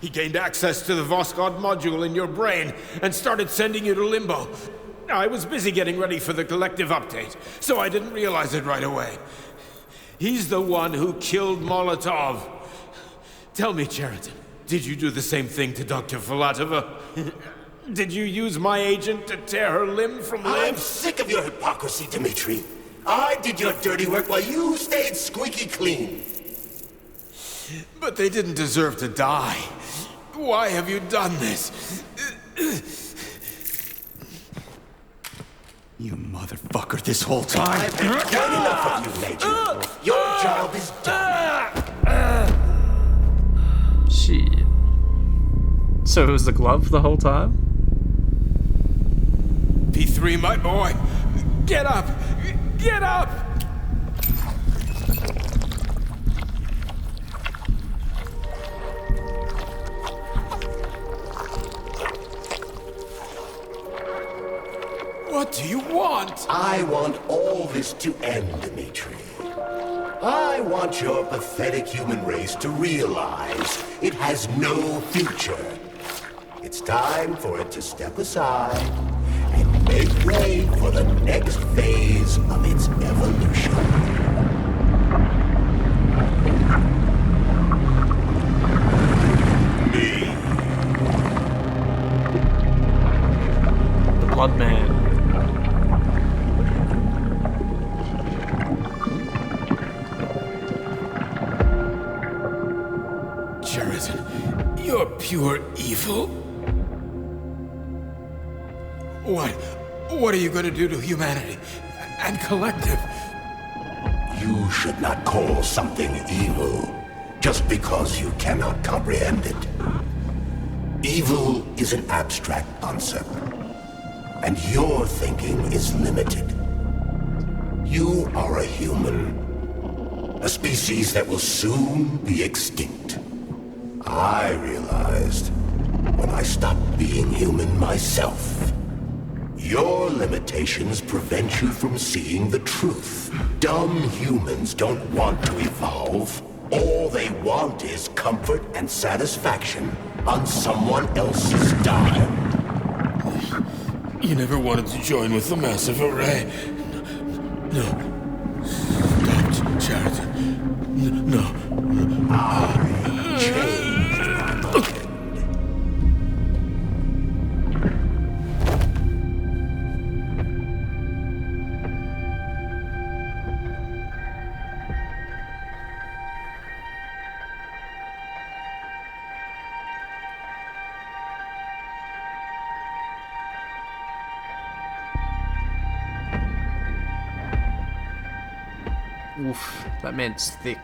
He gained access to the Voskhod module in your brain and started sending you to Limbo. I was busy getting ready for the collective update, so I didn't realize it right away. He's the one who killed Molotov. Tell me, Sheridan, did you do the same thing to Dr. Filatova? Did you use my agent to tear her limb from limb? I'm sick of your hypocrisy, Dimitri. I did your dirty work while you stayed squeaky clean. But they didn't deserve to die. Why have you done this? You motherfucker, this whole time. I've had quite enough of you, Major. Your job is done. Shit. So it was the glove the whole time? P3, my boy. Get up! Get up! What do you want? I want all this to end, Dimitri. I want your pathetic human race to realize it has no future. It's time for it to step aside and make way for the next phase of its evolution. You're pure evil. What are you going to do to humanity and Collective? You should not call something evil just because you cannot comprehend it. Evil is an abstract concept, and your thinking is limited. You are a human, a species that will soon be extinct. I realized when I stopped being human myself. Your limitations prevent you from seeing the truth. Dumb humans don't want to evolve. All they want is comfort and satisfaction on someone else's dime. You never wanted to join with the massive array. No. Stop, Chariton. No. I changed. Oof, that man's thick.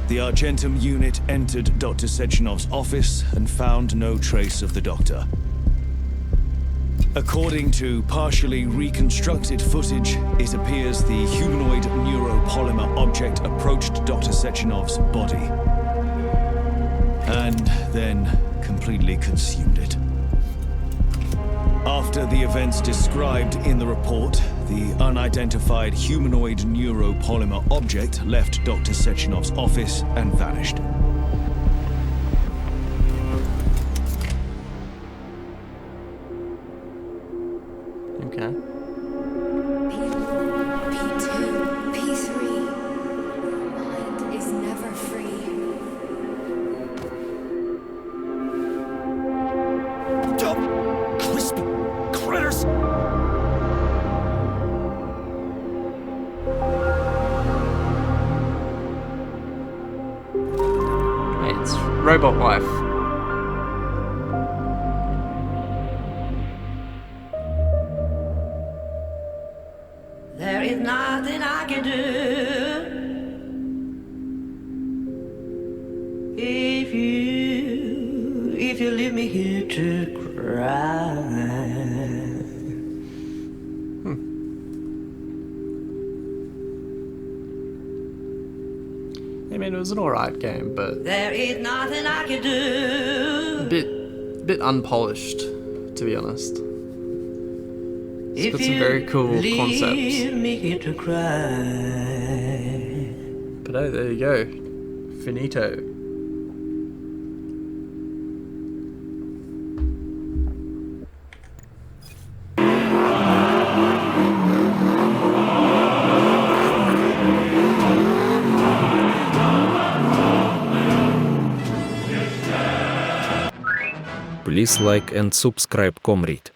The Argentum unit entered Dr. Sechenov's office and found no trace of the doctor. According to partially reconstructed footage, it appears the humanoid neuropolymer object approached Dr. Sechenov's body and then completely consumed it. After the events described in the report, the unidentified humanoid neuropolymer object left Dr. Sechenov's office and vanished. Okay. P2, P3. Your mind is never free. Crispy critters! Hey, it's Robot Wife. There is nothing I can do if you leave me here to cry. I mean, it was an alright game, but There is nothing I can do. a bit unpolished, to be honest. It's got some very cool concepts. Leave me here to cry. But oh, there you go. Finito. Please like and subscribe, comrade.